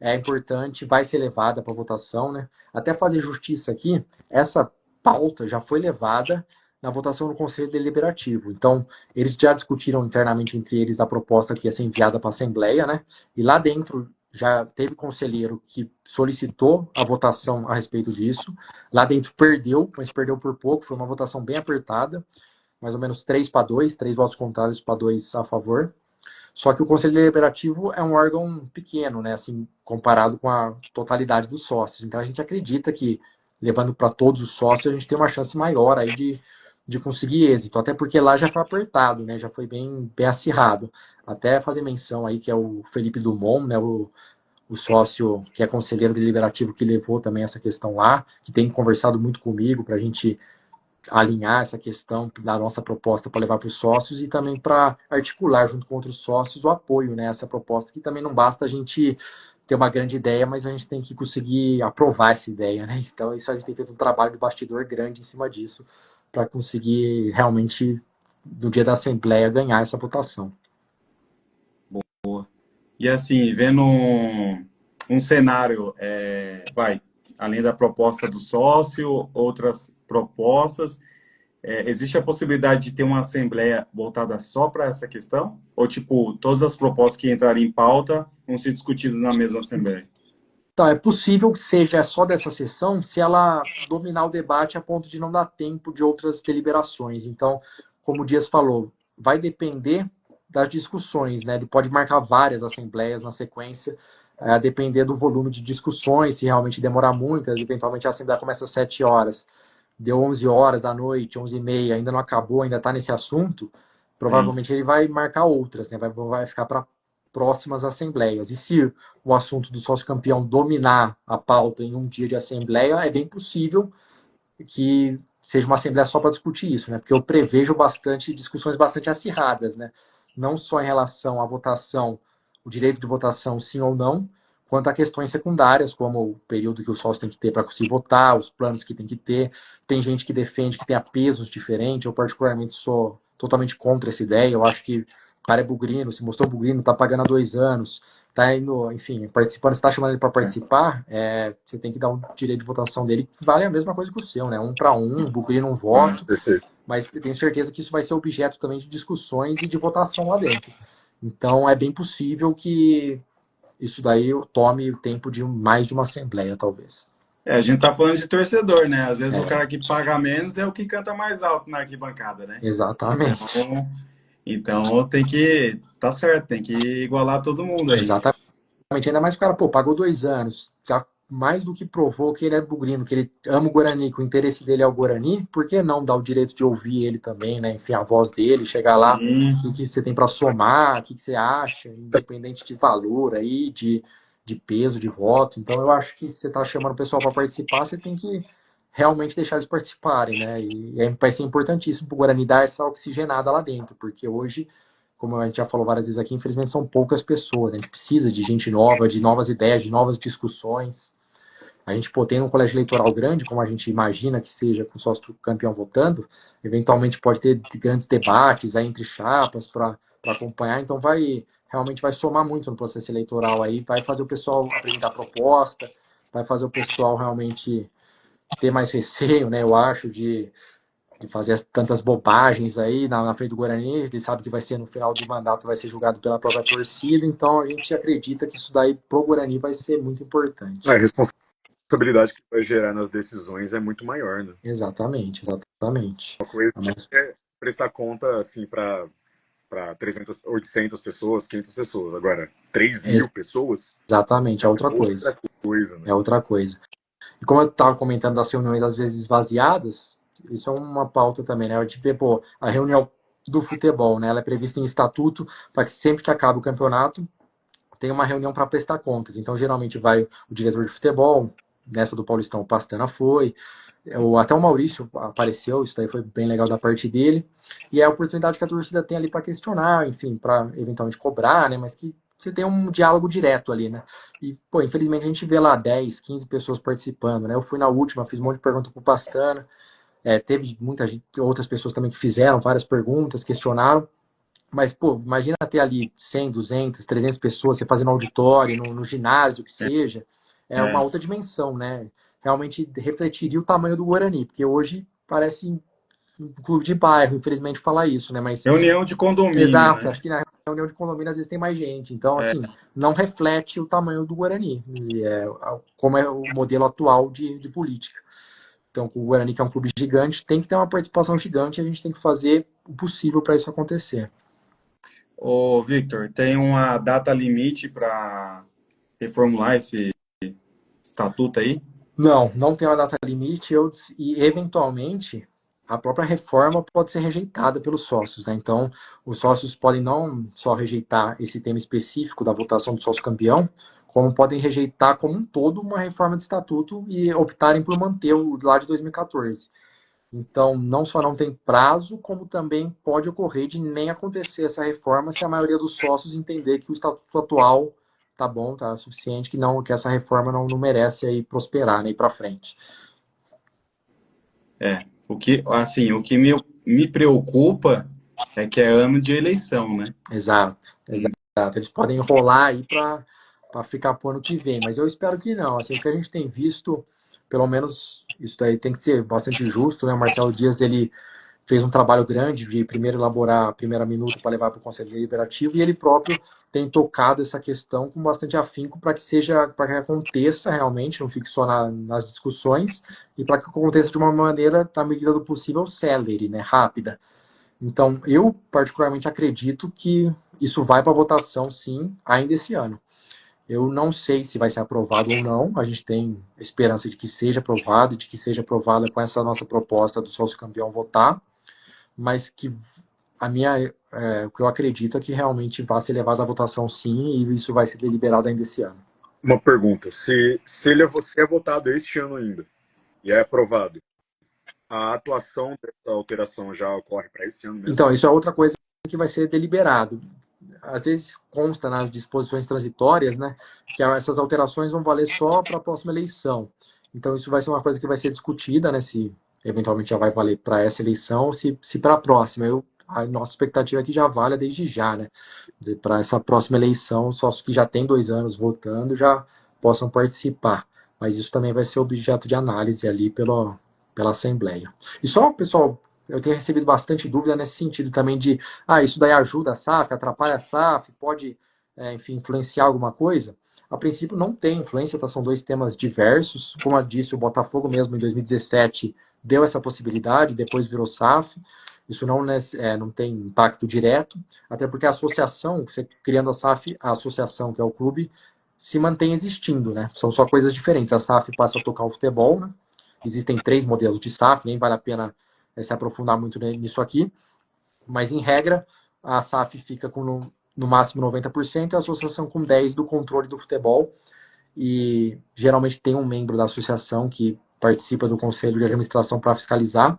é importante, vai ser levada para votação, né? Até fazer justiça aqui, essa pauta já foi levada na votação no Conselho Deliberativo. Então, eles já discutiram internamente entre eles a proposta que ia ser enviada para a Assembleia, né? E lá dentro já teve conselheiro que solicitou a votação a respeito disso. Lá dentro perdeu, mas perdeu por pouco, foi uma votação bem apertada, mais ou menos 3-2, 3 votos contrários para 2 a favor. Só que o Conselho Deliberativo é um órgão pequeno, né? Assim, comparado com a totalidade dos sócios. Então a gente acredita que, levando para todos os sócios, a gente tem uma chance maior aí de conseguir êxito. Até porque lá já foi apertado, né? Já foi bem acirrado. Até fazer menção aí que é o Felipe Dumont, né? O sócio que é conselheiro deliberativo que levou também essa questão lá, que tem conversado muito comigo para a gente alinhar essa questão da nossa proposta para levar para os sócios e também para articular junto com outros sócios o apoio nessa proposta, que também não basta a gente ter uma grande ideia, mas a gente tem que conseguir aprovar essa ideia, né? Então isso a gente tem feito um trabalho de bastidor grande em cima disso para conseguir realmente no dia da Assembleia ganhar essa votação. E assim, vendo um cenário, além da proposta do sócio, outras propostas, existe a possibilidade de ter uma assembleia voltada só para essa questão? Ou, tipo, todas as propostas que entrarem em pauta vão ser discutidas na mesma assembleia? Então, é possível que seja só dessa sessão se ela dominar o debate a ponto de não dar tempo de outras deliberações. Então, como o Dias falou, vai depender das discussões, né? Ele pode marcar várias assembleias na sequência, a depender do volume de discussões, se realmente demorar muito, eventualmente a assembleia começa às 7 horas, deu 11 horas da noite, 11h30, ainda não acabou, ainda está nesse assunto, provavelmente ele vai marcar outras, né? Vai ficar para próximas assembleias. E se o assunto do sócio campeão dominar a pauta em um dia de assembleia, é bem possível que seja uma assembleia só para discutir isso, né? Porque eu prevejo discussões bastante acirradas, né? Não só em relação à votação, o direito de votação sim ou não, quanto a questões secundárias, como o período que o sócio tem que ter para conseguir votar, os planos que tem que ter. Tem gente que defende que tenha pesos diferentes, eu particularmente sou totalmente contra essa ideia, eu acho que o cara é bugrino, se mostrou bugrino, tá pagando há 2 anos, tá indo, enfim, participando, você tá chamando ele para participar, você tem que dar um direito de votação dele que vale a mesma coisa que o seu, né? 1 para 1, o bugrino um voto, mas tenho certeza que isso vai ser objeto também de discussões e de votação lá dentro. Então é bem possível que isso daí tome o tempo de mais de uma assembleia, talvez. A gente tá falando de torcedor, né? Às vezes o cara que paga menos é o que canta mais alto na arquibancada, né? Exatamente. Então tem que. Tá certo, tem que igualar todo mundo aí. Exatamente. Ainda mais o cara, pagou 2 anos, já mais do que provou que ele é bugrino, que ele ama o Guarani, que o interesse dele é o Guarani, por que não dar o direito de ouvir ele também, né? Enfim, a voz dele, chegar lá, o que você tem para somar, o que você acha, independente de valor aí, de peso, de voto. Então, eu acho que você está chamando o pessoal para participar, você tem que realmente deixar eles participarem, né? E vai ser importantíssimo para o Guarani dar essa oxigenada lá dentro, porque hoje, como a gente já falou várias vezes aqui, infelizmente são poucas pessoas. A gente precisa de gente nova, de novas ideias, de novas discussões. A gente, tendo um colégio eleitoral grande, como a gente imagina que seja com o sócio campeão votando, eventualmente pode ter grandes debates aí entre chapas para acompanhar. Então, realmente vai somar muito no processo eleitoral aí, vai fazer o pessoal apresentar proposta, vai fazer o pessoal realmente ter mais receio, né? Eu acho, de fazer tantas bobagens aí na frente do Guarani. Ele sabe que vai ser no final do mandato, vai ser julgado pela própria torcida, então a gente acredita que isso daí pro Guarani vai ser muito importante. A responsabilidade que vai gerar nas decisões é muito maior, né? Exatamente, exatamente. Uma coisa Mas, é prestar conta, assim, para 300, 800 pessoas, 500 pessoas. Agora, 3.000 pessoas exatamente, é é outra coisa. outra coisa, né? É outra coisa. E como eu estava comentando das reuniões às vezes esvaziadas, isso é uma pauta também, né? A gente vê, pô, a reunião do futebol, né? Ela é prevista em estatuto para que sempre que acaba o campeonato tem uma reunião para prestar contas. Então, geralmente vai o diretor de futebol, nessa do Paulistão, o Pastana foi, até o Maurício apareceu, isso daí foi bem legal da parte dele. E é a oportunidade que a torcida tem ali para questionar, enfim, para eventualmente cobrar, né? Mas que você tem um diálogo direto ali, né? E, pô, infelizmente a gente vê lá 10, 15 pessoas participando, né? Eu fui na última, fiz um monte de pergunta pro Pastana, teve muitas outras pessoas também que fizeram várias perguntas, questionaram. Mas, pô, imagina ter ali 100, 200, 300 pessoas, você fazendo auditório, no ginásio, que seja, é uma outra dimensão, né? Realmente refletiria o tamanho do Guarani, porque hoje parece um clube de bairro, infelizmente, falar isso, né? Mas, Reunião de condomínio, exato, né? acho que na reunião de condomínio às vezes tem mais gente. Então, assim, não reflete o tamanho do Guarani, como é o modelo atual de política. Então, o Guarani, que é um clube gigante, tem que ter uma participação gigante e a gente tem que fazer o possível para isso acontecer. Ô, Victor, tem uma data limite para reformular esse estatuto aí? Não tem uma data limite e, eventualmente, a própria reforma pode ser rejeitada pelos sócios, né? Então, os sócios podem não só rejeitar esse tema específico da votação do sócio campeão, como podem rejeitar como um todo uma reforma de estatuto e optarem por manter o lá de 2014. Então, não só não tem prazo, como também pode ocorrer de nem acontecer essa reforma se a maioria dos sócios entender que o estatuto atual tá bom, tá suficiente, que essa reforma não merece aí prosperar, nem para frente. O que me preocupa é que é ano de eleição, né? Exato. Eles podem enrolar aí para ficar pro ano que vem, mas eu espero que não. Assim, o que a gente tem visto, pelo menos isso daí tem que ser bastante justo, né? O Marcelo Dias, ele fez um trabalho grande de primeiro elaborar a primeira minuta para levar para o Conselho Deliberativo e ele próprio tem tocado essa questão com bastante afinco para que aconteça realmente, não fique só nas discussões e para que aconteça de uma maneira, na medida do possível, célere, né, rápida. Então, eu particularmente acredito que isso vai para votação, sim, ainda esse ano. Eu não sei se vai ser aprovado ou não. A gente tem esperança de que seja aprovado, de que seja aprovada com essa nossa proposta do sócio campeão votar, mas que o que eu acredito é que realmente vai ser levado à votação, sim, e isso vai ser deliberado ainda esse ano. Uma pergunta: se ele é votado este ano ainda e é aprovado, a atuação dessa alteração já ocorre para esse ano mesmo? Então, isso é outra coisa que vai ser deliberado. Às vezes consta nas disposições transitórias, né, que essas alterações vão valer só para a próxima eleição. Então, isso vai ser uma coisa que vai ser discutida, né, se eventualmente já vai valer para essa eleição, ou se para a próxima. A nossa expectativa é que já valha desde já, né, para essa próxima eleição, só os que já têm 2 anos votando já possam participar. Mas isso também vai ser objeto de análise ali pela Assembleia. E só, pessoal, eu tenho recebido bastante dúvida nesse sentido também de, isso daí ajuda a SAF, atrapalha a SAF, pode, enfim, influenciar alguma coisa? A princípio não tem influência, tá? São dois temas diversos. Como eu disse, o Botafogo mesmo em 2017 deu essa possibilidade, depois virou SAF. Isso não tem impacto direto, até porque a associação, você criando a SAF, a associação, que é o clube, se mantém existindo, né? São só coisas diferentes. A SAF passa a tocar o futebol, né? Existem 3 modelos de SAF, nem vale a pena se aprofundar muito nisso aqui, mas em regra, a SAF fica com no máximo 90% e a associação com 10% do controle do futebol, e geralmente tem um membro da associação que participa do conselho de administração para fiscalizar,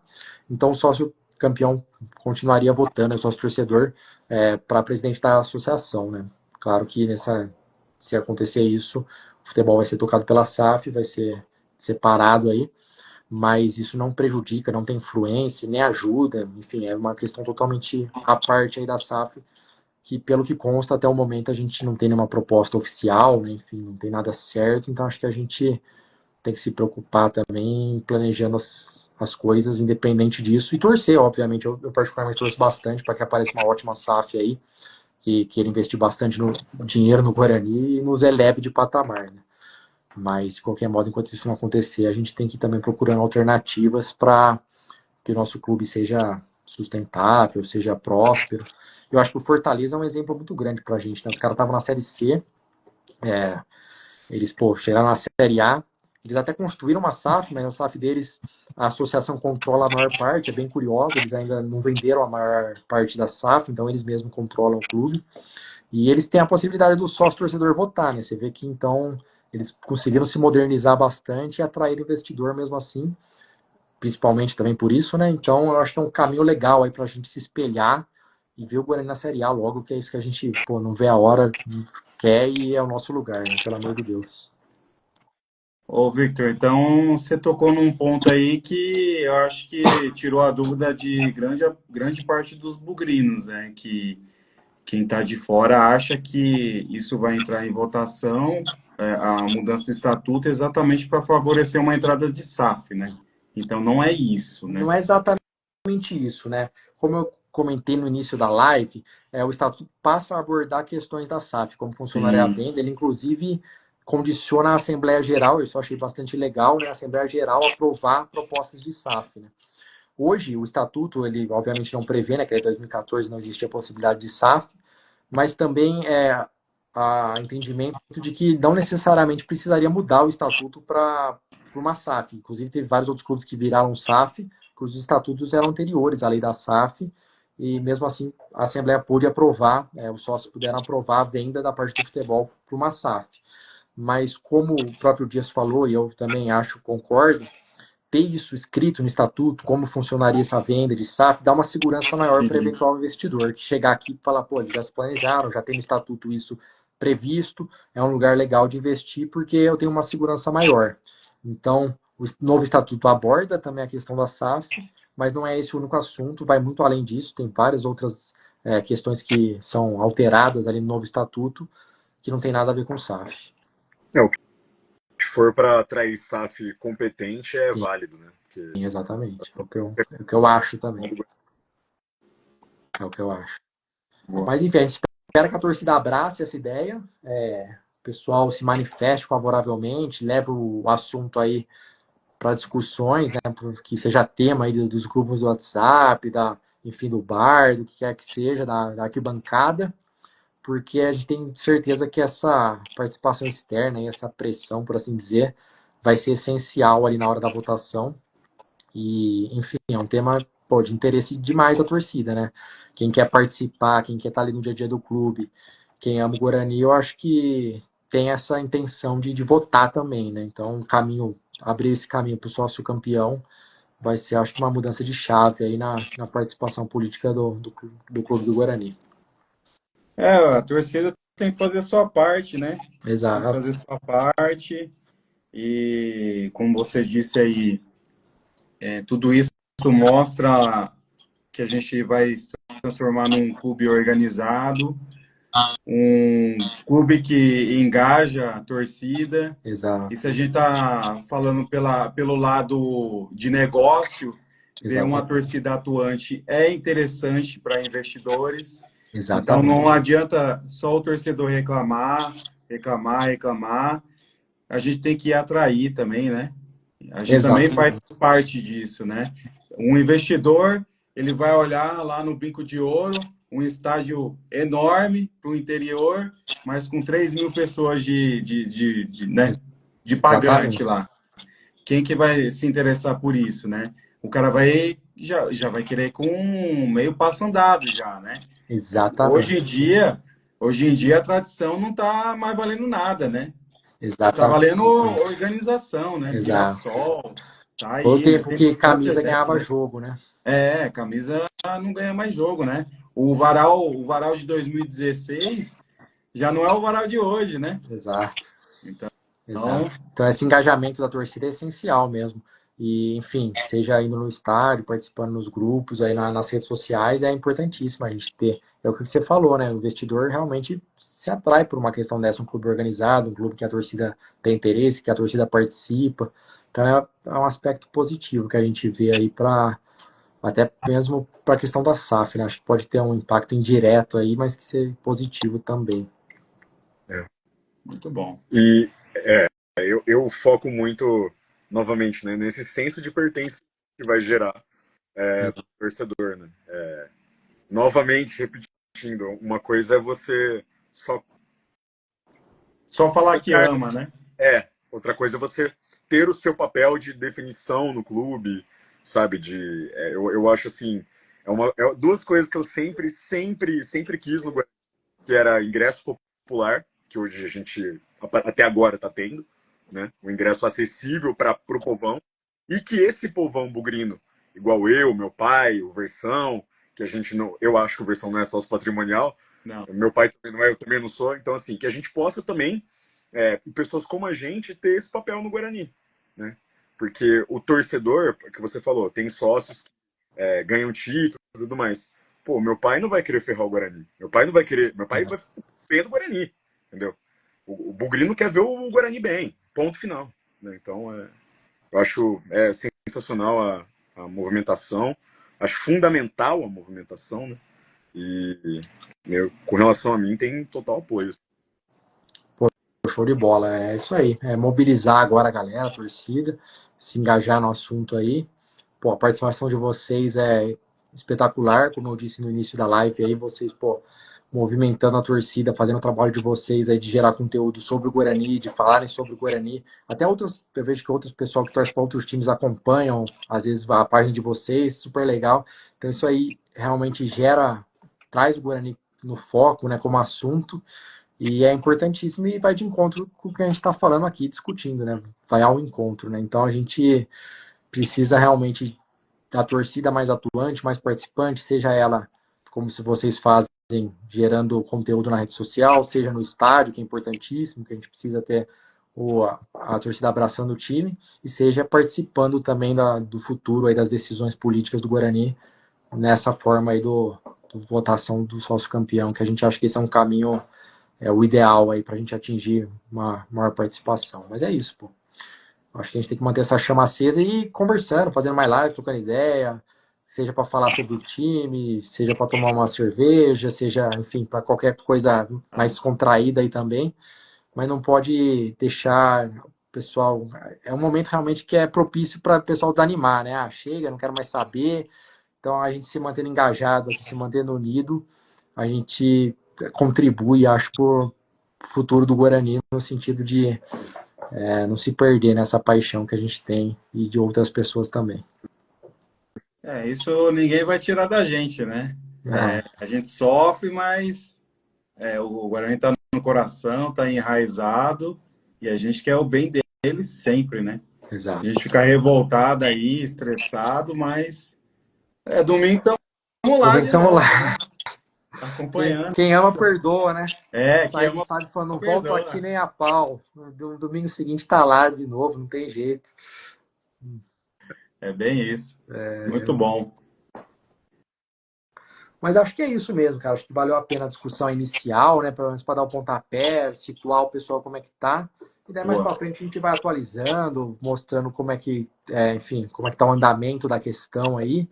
então o sócio campeão continuaria votando, o sócio torcedor, para presidente da associação, né? Claro que se acontecer isso, o futebol vai ser tocado pela SAF, vai ser separado aí, mas isso não prejudica, não tem influência, nem ajuda, enfim, é uma questão totalmente à parte aí da SAF, que pelo que consta até o momento a gente não tem nenhuma proposta oficial, né? Enfim, não tem nada certo, então acho que a gente tem que se preocupar também planejando as coisas, independente disso, e torcer, obviamente. Eu particularmente torço bastante para que apareça uma ótima SAF aí, que queira investir bastante no dinheiro no Guarani e nos eleve de patamar, né? Mas, de qualquer modo, enquanto isso não acontecer, a gente tem que ir também procurando alternativas para que o nosso clube seja sustentável, seja próspero. Eu acho que o Fortaleza é um exemplo muito grande para a gente, né? Os caras estavam na Série C, eles, pô, chegaram na Série A, eles até construíram uma SAF, mas a SAF deles, a associação controla a maior parte, é bem curioso, eles ainda não venderam a maior parte da SAF, então eles mesmos controlam o clube. E eles têm a possibilidade do sócio-torcedor votar, né? Você vê que, então, eles conseguiram se modernizar bastante e atrair investidor mesmo assim, principalmente também por isso, né? Então, eu acho que é um caminho legal aí para a gente se espelhar e ver o Guarani na Série A logo, que é isso que a gente, pô, não vê a hora, quer e é o nosso lugar, né? Pelo amor de Deus. Ô, Victor, então você tocou num ponto aí que eu acho que tirou a dúvida de grande parte dos bugrinos, né? Que quem está de fora acha que isso vai entrar em votação, a mudança do estatuto, exatamente para favorecer uma entrada de SAF, né? Então não é isso, né? Não é exatamente isso, né? Como eu comentei no início da live, o Estatuto passa a abordar questões da SAF, como funcionaria a Sim, venda, ele inclusive condiciona a Assembleia Geral, isso eu achei bastante legal, né? A Assembleia Geral aprovar propostas de SAF, né? Hoje, o Estatuto, ele obviamente não prevê, né, que em 2014 não existia a possibilidade de SAF, mas também a entendimento de que não necessariamente precisaria mudar o Estatuto para uma SAF. Inclusive, teve vários outros clubes que viraram SAF, cujos estatutos eram anteriores à lei da SAF, e mesmo assim a Assembleia pôde aprovar, os sócios puderam aprovar a venda da parte do futebol para uma SAF. Mas como o próprio Dias falou, e eu também acho, concordo, ter isso escrito no estatuto, como funcionaria essa venda de SAF, dá uma segurança maior para o sim. eventual investidor, que chegar aqui e falar, pô, eles já se planejaram, já tem no estatuto isso previsto, é um lugar legal de investir porque eu tenho uma segurança maior. Então, o novo estatuto aborda também a questão da SAF, mas não é esse o único assunto, vai muito além disso, tem várias outras questões que são alteradas ali no novo estatuto, que não tem nada a ver com SAF. O que for para atrair SAF competente é Sim, válido, né? Porque exatamente. É o que eu acho também. É o que eu acho. Boa. Mas, enfim, a gente espera que a torcida abrace essa ideia, o pessoal se manifeste favoravelmente, leve o assunto aí para discussões, né, que seja tema aí dos grupos do WhatsApp, enfim, do bar, do que quer que seja, da arquibancada, porque a gente tem certeza que essa participação externa e essa pressão, por assim dizer, vai ser essencial ali na hora da votação. E, enfim, é um tema, pô, de interesse demais da torcida, né? Quem quer participar, quem quer estar ali no dia a dia do clube, quem ama o Guarani, eu acho que tem essa intenção de votar também, né? Então, abrir esse caminho para o sócio campeão vai ser, acho que, uma mudança de chave aí na participação política do clube do Guarani. A torcida tem que fazer a sua parte, né? Tem que Exato, fazer a sua parte e, como você disse aí, tudo isso mostra que a gente vai se transformar num clube organizado, um clube que engaja a torcida. E exato, se a gente está falando pelo lado de negócio, ver uma exatamente, torcida atuante é interessante para investidores. Então exatamente, não adianta só o torcedor reclamar, reclamar, reclamar. A gente tem que atrair também, né? A gente também faz exatamente, parte disso, né? Um investidor, ele vai olhar lá no Brinco de Ouro, um estádio enorme para o interior, mas com 3.000 pessoas né, de pagante exatamente, lá. Quem que vai se interessar por isso, né? O cara já vai querer com um meio passo andado já, né? Hoje em exatamente, dia, hoje em dia a tradição não está mais valendo nada, né? Tá valendo exatamente, organização, né? exato. Mirassol, tá Foi o aí, né? tempo que Temos tantos camisa exemplos ganhava aí. jogo, né? Camisa não ganha mais jogo, né? O Varal de 2016 já não é o Varal de hoje, né? Exato, Então, exato. Então esse engajamento da torcida é essencial mesmo. E, enfim, seja indo no estádio, participando nos grupos, aí nas redes sociais, é importantíssimo a gente ter. É o que você falou, né? O investidor realmente se atrai por uma questão dessa, um clube organizado, um clube que a torcida tem interesse, que a torcida participa. Então é um aspecto positivo que a gente vê aí para até mesmo para a questão da SAF, né? Acho que pode ter um impacto indireto aí, mas que seja positivo também. Muito bom. E eu foco muito, novamente, né, nesse senso de pertença que vai gerar do torcedor, né? Novamente, repetindo, uma coisa é você só falar que ama, né? Outra coisa é você ter o seu papel de definição no clube, sabe? Eu acho assim, duas coisas que eu sempre quis no Guarani, que era ingresso popular, que hoje a gente até agora está tendo, né? Um ingresso acessível para o povão, e que esse povão bugrino, igual eu, meu pai, o Versão, que a gente não, eu acho que o Versão não é sócio patrimonial, Não. meu pai também não é, eu também não sou, então assim, que a gente possa também pessoas como a gente ter esse papel no Guarani, né? Porque o torcedor, que você falou, tem sócios que ganham título e tudo mais. Pô, meu pai não vai querer ferrar o Guarani. Meu pai não vai querer. Meu pai vai ver do Guarani, entendeu? O Bugrino quer ver o Guarani bem, ponto final. Né? Então, eu acho sensacional a movimentação, acho fundamental a movimentação, né? E com relação a mim, tem total apoio. Show de bola, é isso aí. É mobilizar agora a galera, a torcida, se engajar no assunto aí. Pô, a participação de vocês é espetacular, como eu disse no início da live aí, vocês, pô, movimentando a torcida, fazendo o trabalho de vocês aí de gerar conteúdo sobre o Guarani, de falarem sobre o Guarani. Até outros, eu vejo que outros pessoal que torce para outros times acompanham, às vezes, a página de vocês, super legal. Então isso aí realmente traz o Guarani no foco, né, como assunto. E é importantíssimo e vai de encontro com o que a gente está falando aqui, discutindo, né? Vai ao encontro, né? Então a gente precisa realmente da torcida mais atuante, mais participante, seja ela como se vocês fazem, gerando conteúdo na rede social, seja no estádio, que é importantíssimo, que a gente precisa ter a torcida abraçando o time, e seja participando também do futuro aí das decisões políticas do Guarani, nessa forma aí do votação do sócio campeão, que a gente acha que esse é um caminho o ideal aí para a gente atingir uma maior participação. Mas é isso, pô. Acho que a gente tem que manter essa chama acesa e conversando, fazendo mais live, trocando ideia, seja para falar sobre o time, seja para tomar uma cerveja, seja, enfim, para qualquer coisa mais contraída aí também. Mas não pode deixar o pessoal. É um momento realmente que é propício para o pessoal desanimar, né? Ah, chega, não quero mais saber. Então a gente se mantendo engajado aqui, se mantendo unido, a gente contribui, acho, para o futuro do Guarani, no sentido de não se perder nessa paixão que a gente tem e de outras pessoas também. Isso ninguém vai tirar da gente, né? A gente sofre, mas o Guarani está no coração, está enraizado, e a gente quer o bem deles sempre, né? Exato. A gente fica revoltado aí, estressado, mas domingo estamos lá de novo, né? Acompanhando. Quem ama, perdoa, né? Quem Sai do ama, estádio falando, não volto perdoa. aqui nem a pau. No domingo seguinte tá lá de novo, não tem jeito. É bem isso. Muito bom. Mas acho que é isso mesmo, cara. Acho que valeu a pena a discussão inicial, né? Pelo menos para dar o pontapé, situar o pessoal como é que tá. E daí mais para frente a gente vai atualizando, mostrando como é que, enfim, como é que tá o andamento da questão aí.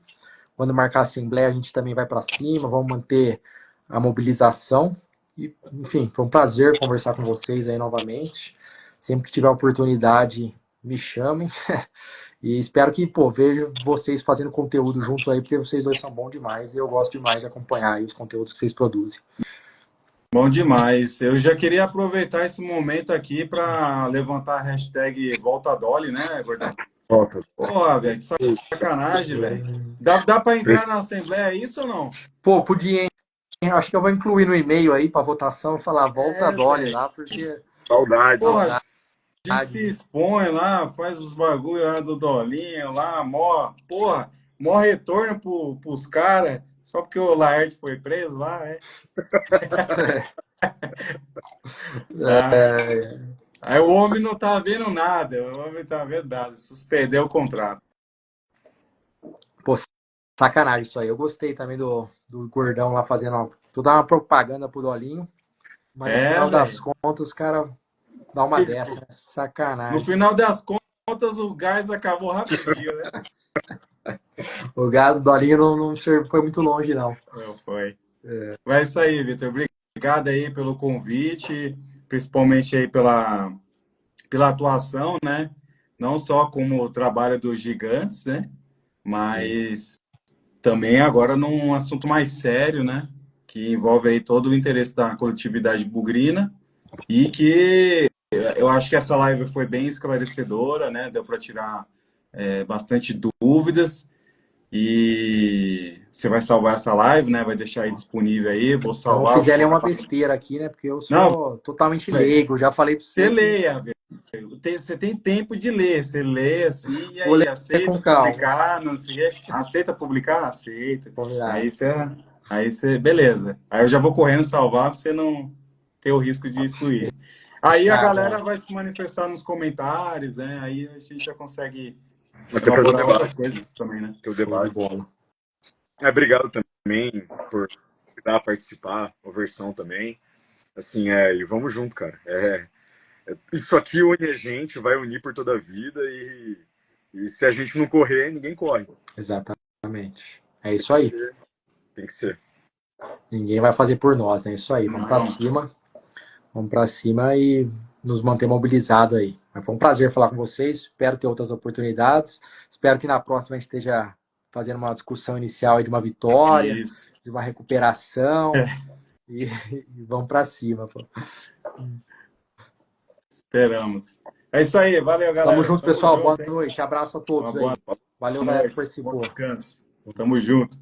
Quando marcar a assembleia, a gente também vai para cima, vamos manter a mobilização. E, enfim, foi um prazer conversar com vocês aí novamente. Sempre que tiver oportunidade, me chamem. E espero que, pô, vejo vocês fazendo conteúdo junto aí, porque vocês dois são bons demais e eu gosto demais de acompanhar aí os conteúdos que vocês produzem. Bom demais. Eu já queria aproveitar esse momento aqui para levantar a hashtag Volta Dolly, né, Gordão? Volta. Porra, velho, que sacanagem, velho. Dá para entrar na Assembleia isso ou não? Pô, podia, hein? Acho que eu vou incluir no e-mail aí para votação, falar volta Dolly véio. lá, porque... Saudade. Porra, a gente se expõe lá, faz os bagulho lá do Dolinho lá, porra, mó retorno pros caras, só porque o Laerte foi preso lá, né? Aí o homem não tá vendo nada, o homem tá vendo nada, suspendeu o contrato. Pô, sacanagem isso aí. Eu gostei também do Gordão lá fazendo toda uma propaganda pro Dolinho. Mas no final das Velho. contas, os caras dão uma dessa, né? No Sacanagem. final das contas, o gás acabou rapidinho, né? O gás do Dolinho não foi muito longe, não. Não foi. Vai isso aí, Vitor. Obrigado aí pelo convite, principalmente aí pela atuação, né? Não só como o trabalho dos gigantes, né? Mas também agora num assunto mais sério, né? Que envolve aí todo o interesse da coletividade bugrina e que eu acho que essa live foi bem esclarecedora, né? Deu para tirar bastante dúvidas e você vai salvar essa live, né? Vai deixar aí disponível aí, vou Se eu não salvar. fizer nenhuma besteira aqui, né? Porque eu Não, sou totalmente leigo. Já falei pra você você que leia, velho. Você tem tempo de ler, você lê assim, e vou aí, ler aceita com calma. publicar, não sei, aceita publicar? Aceita. Combinado. Aí você, beleza. Aí eu já vou correndo salvar pra você não ter o risco de excluir. Aí a Tá galera bom. vai se manifestar nos comentários, né? Aí a gente já consegue Até fazer o elaborar outras debate. coisas também, né? Ter o Show de debate. bola. Obrigado também por participar, a versão também. Assim, e vamos junto, cara. Isso aqui une a gente, vai unir por toda a vida e se a gente não correr, ninguém corre. Exatamente. É isso aí. Tem que ser. Ninguém vai fazer por nós, né? É isso aí. Vamos Não. pra cima. Vamos pra cima e nos manter mobilizados aí. Mas foi um prazer falar com vocês. Espero ter outras oportunidades. Espero que na próxima a gente esteja fazendo uma discussão inicial aí de uma vitória, Isso. de uma recuperação. E vamos pra cima, pô. Esperamos. É isso aí. Valeu, galera. Tamo junto, pessoal. Boa hein? noite. Abraço a todos Uma aí. Valeu, boa galera, que noite. Bom participou. descanso. Tamo junto.